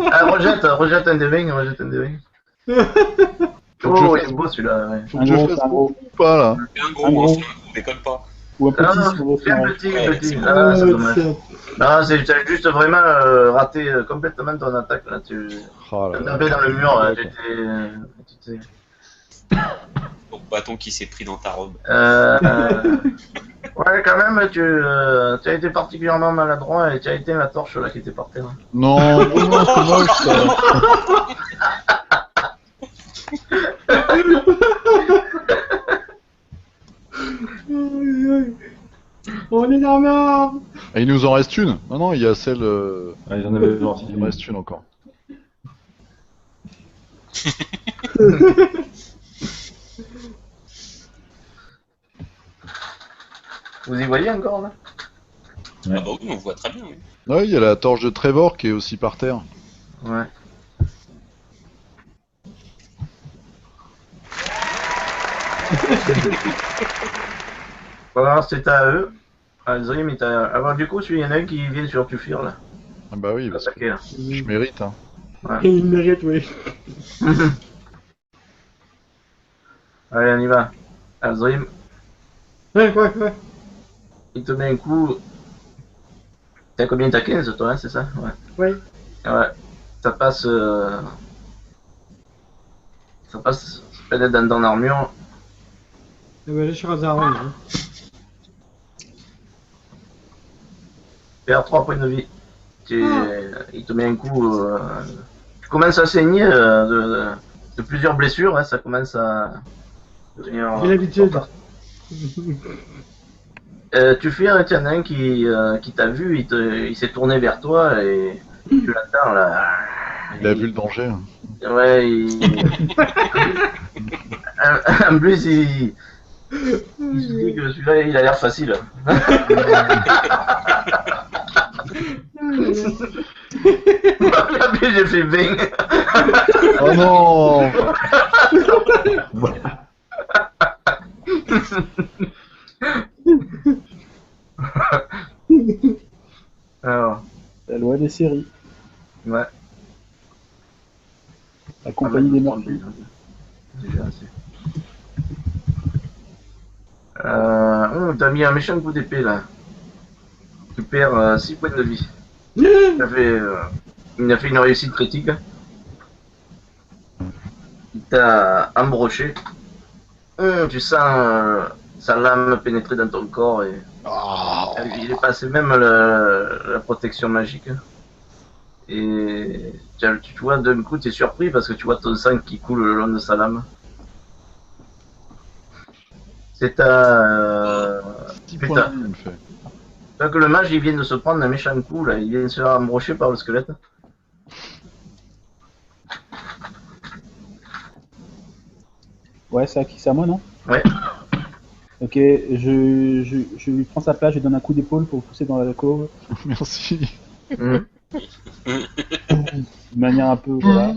Ah, rejette un DV, rejette un DV. Faut que Oh, je il fasse- est beau celui-là, ouais. Faut que je gros, fasse c'est un gros. beaucoup ou pas là. Fais un Un gros, gros. on déconne pas. Ou un petit Non, si on veut fais faire un un- petit, Ouais, petit. c'est Ah, c'est dommage. c'est- Non, t'as juste vraiment raté complètement ton attaque, là. Tu Ah là t'as là. tapé dans le mur, là. D'accord. Ton bâton qui s'est pris dans ta robe. Ouais, quand même, tu as été particulièrement maladroit et tu as éteint la torche, là, qui était par terre. Non, non, c'est moche ça. On est dans la merde. Ah, il nous en reste une. Non, non, il y a celle. ah, j'en avais genre Il me reste une encore. Vous y voyez encore, là? Ah bah oui, on voit très bien, oui. Ouais, il y a la torche de Trevor qui est aussi par terre. Ouais. Voilà, c'est à eux. Alzrim est à... Alors, du coup, il y en a un qui vient sur Tufir, là. Ah bah oui, parce que Attaquer, là. je mérite. Hein. Et il mérite, oui. Allez, on y va. Alzrim, Ouais. il te met un coup. T'as combien? T'as 15, toi, hein, c'est ça? Ouais. Oui. Ouais. Ça passe. Ça passe peut-être dans ton armure. Eh ben, là, je suis rendu en haut, hein. Perd 3 points de vie. Il te met un coup. Tu commences à saigner de plusieurs blessures, hein, ça commence à devenir. J'ai l'habitude. Tu fais un tiens qui t'a vu, il s'est tourné vers toi et tu l'attends là. Il a vu le danger. Ouais, en plus, il se dit que celui-là, il a l'air facile. En plus, j'ai fait 20. Oh non. Alors, La loi des séries. ouais. La compagnie des meurtriers. Déjà assez. T'as mis un méchant coup d'épée là. Tu perds 6 points de vie. Il a fait une réussite critique. Il t'a embroché. Tu sens sa lame pénétrer dans ton corps et Ah. il est passé même la protection magique. Et tu vois, d'un coup, t'es surpris parce que tu vois ton sang qui coule le long de sa lame. C'est un... 10 Putain. points de vie, il me fait. Donc le mage, il vient de se prendre un méchant coup, là. Il vient de se faire embrocher par le squelette. Ouais, c'est à qui? C'est à moi, non? Ouais. Ok, je lui prends sa place, je lui donne un coup d'épaule pour le pousser dans la cove. Merci. Mm. De manière un peu, voilà.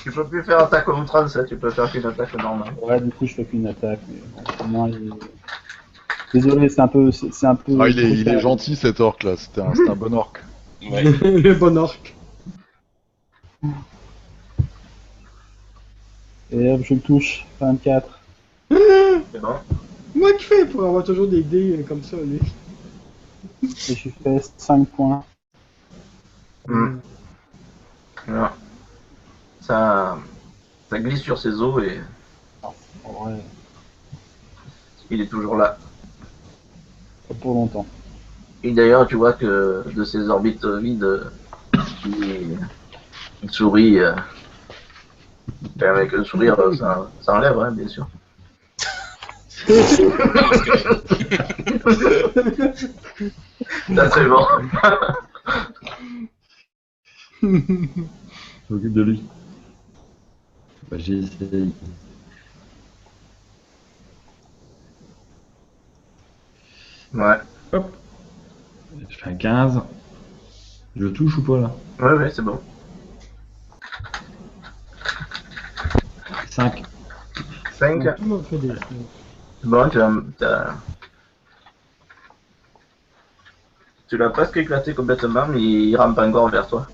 Tu peux plus faire attaque au outrance, hein. Tu peux faire qu'une attaque normale. Ouais, du coup, je fais qu'une attaque, mais bon, au moins, désolé, c'est un peu... Ah, il est gentil cet orc là, c'est un bon orc. Ouais. Le bon orc. Et hop, je le touche, 24. C'est bon. Moi qui fais pour avoir toujours des dés comme ça, lui. Et je fais 5 points. Mm. Voilà. Ça glisse sur ses os et Ouais, il est toujours là. pas pour longtemps. Et d'ailleurs, tu vois que de ses orbites vides, il sourit. Et avec un sourire sans lèvres, hein, bien sûr. Ça, c'est bon. S'occupe de lui. Bah, j'ai essayé. Ouais. Hop. Je fais un 15. Je touche ou pas là? Ouais, c'est bon. 5. 5. Tout le monde fait des... Bon, tu l'as presque éclaté complètement, mais il rampe encore vers toi.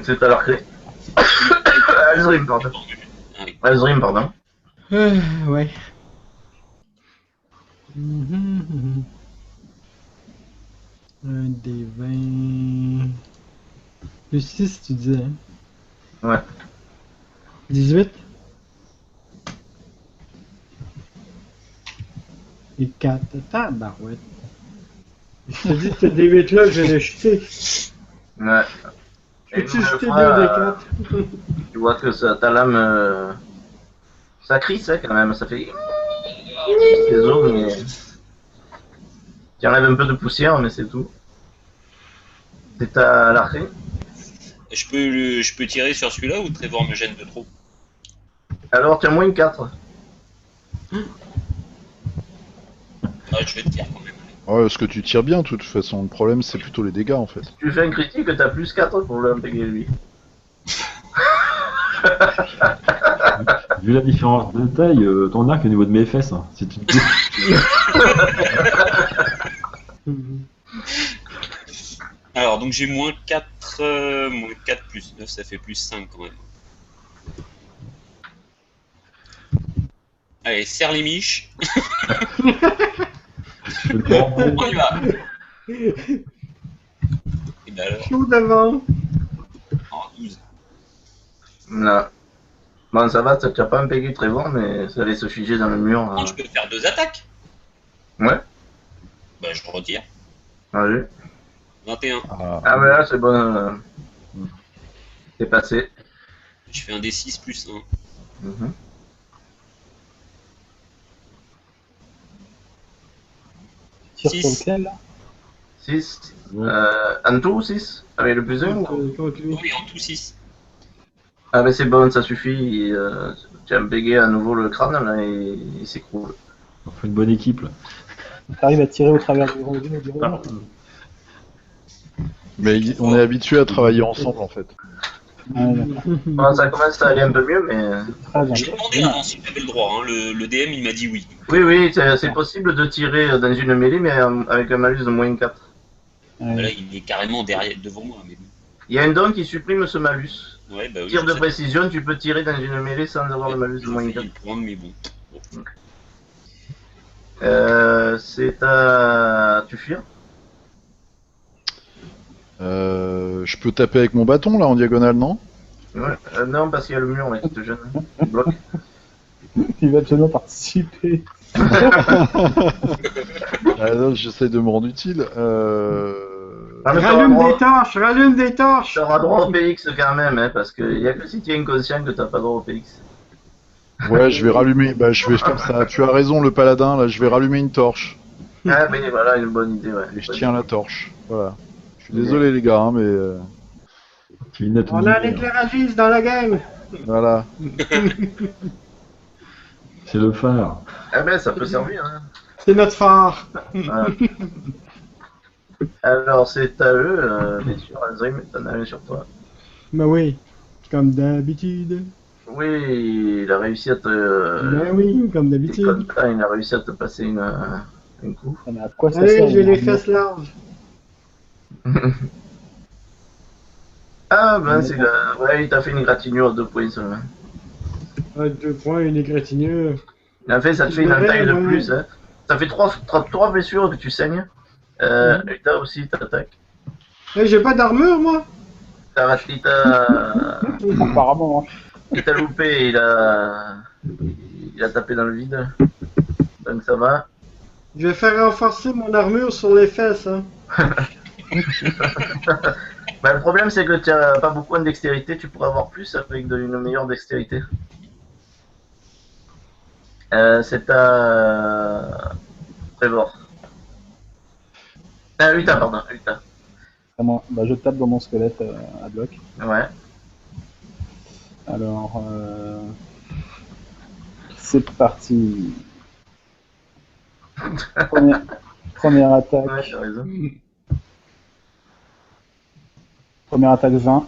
C'est à la clé. Alzrim, pardon. Ah oui. Alzrim, pardon. Ouais. Un des 20... Le 6, tu disais, hein? Ouais. 18? Et 4. Tabarouette. Je te dis que ce D8 là, je l'ai jeté. Ouais. Et Et tu une jeté 2 fois, des 4. tu vois que ta lame, ça crie, ça, quand même. Ça fait... ses os, mais... Tu enlèves un peu de poussière, mais c'est tout. C'est à l'archer. Je peux tirer sur celui-là ou Trevor me gêne de trop? Alors, tu as moins 4. Ah, je vais te tirer quand même. Ouais, parce que tu tires bien, de toute façon. Le problème, c'est plutôt les dégâts en fait. Tu fais un critique, t'as plus 4 pour l'impéguer lui. Vu la différence de taille, ton arc est au niveau de mes fesses. Hein. C'est une Alors, donc j'ai moins 4 plus 9, ça fait plus 5 quand même. Allez, serre les miches. On y va. Et ben alors, Chaud d'avant. en 12. Non. Bon, ça va, tu n'as pas impégué très bon, mais ça allait se figer dans le mur. Non, je peux faire 2 attaques. Ouais, Bah, je retire. allez. 21. Ah, mais là, c'est bon. C'est passé. Je fais un D6 plus 1. Mhm. Tire Six. sur lequel là? 6. En tout, 6 avec le plus 1. Contre lui. Oui, en tout 6. Ah, mais c'est bon, ça suffit. Tu as impégué à nouveau le crâne, là, et il s'écroule. On fait une bonne équipe là. T'arrives à tirer au travers du revers. Mais on est habitué à travailler ensemble en fait. Ouais, d'accord. Bon, ça commence à aller un peu mieux, mais... Très bien. J'ai demandé avant si j'avais le droit. Hein. Le DM, il m'a dit oui. Oui, c'est possible de tirer dans une mêlée, mais avec un malus de moins 4. Ouais. Bah là, il est carrément derrière, devant moi. Mais bon. Il y a un don qui supprime ce malus. Ouais, bah oui. Tir je de sais. précision, tu peux tirer dans une mêlée sans avoir le malus de J'ai moins failli 4. le prendre, mais bon. C'est à... Tu fuir? Je peux taper avec mon bâton là en diagonale, non? Ouais. Non, parce qu'il y a le mur là qui te gêne. Il bloque. Il va absolument participer. Ah, non, j'essaie de me rendre utile. Ah, mais Rallume des torches. t'auras droit au Pélix quand même, hein, parce qu'il y a que si tu es inconscient que t'as pas droit au Pélix. Ouais, je vais rallumer. Bah, je vais faire ça. Tu as raison, le paladin. Là, je vais rallumer une torche. Ah, mais voilà, une bonne idée, ouais. Et je tiens la torche. Voilà. Je suis désolé, les gars, hein, mais Clignote On une a un lumière. éclairagiste dans la game. voilà. C'est le phare. Ah ben, ça peut servir, hein. C'est notre phare. Voilà. Alors, c'est à eux, bien sûr, Azrim, t'en as un sur toi. Bah oui, comme d'habitude. Oui, il a réussi à te... Bah oui, comme T'es d'habitude. content, il a réussi à te passer un coup. Mais à quoi ça Allez, sert j'ai les une fesses larges. Ah ben, c'est la... Ouais, il t'a fait une égratignure à 2 points seulement. À 2 points, une égratignure. En fait, ça te fait une entaille de plus, hein. Ça fait 3 blessures que tu saignes. Et t'as aussi, t'attaques. Eh, j'ai pas d'armure, moi. T'as raté, t'as... Apparemment, hein. Il t'a loupé, il a tapé dans le vide. Donc ça va. Je vais faire renforcer mon armure sur les fesses, hein. Bah, le problème, c'est que tu n'as pas beaucoup en dextérité. Tu pourrais avoir plus avec une meilleure dextérité. C'est à Trevor. Ah, Uta, pardon. Uta. À moi. Bah, je tape dans mon squelette à bloc. Ouais. Alors, c'est parti. Première attaque. Ouais, t'as raison. Première attaque 20.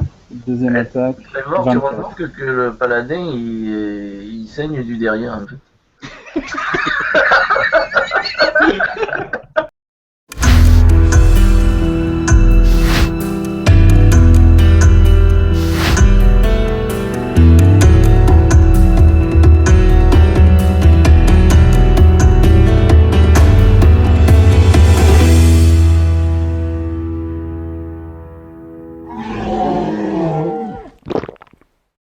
Deuxième attaque. Trevor, tu 24. remarques que le paladin, il saigne du derrière, en fait.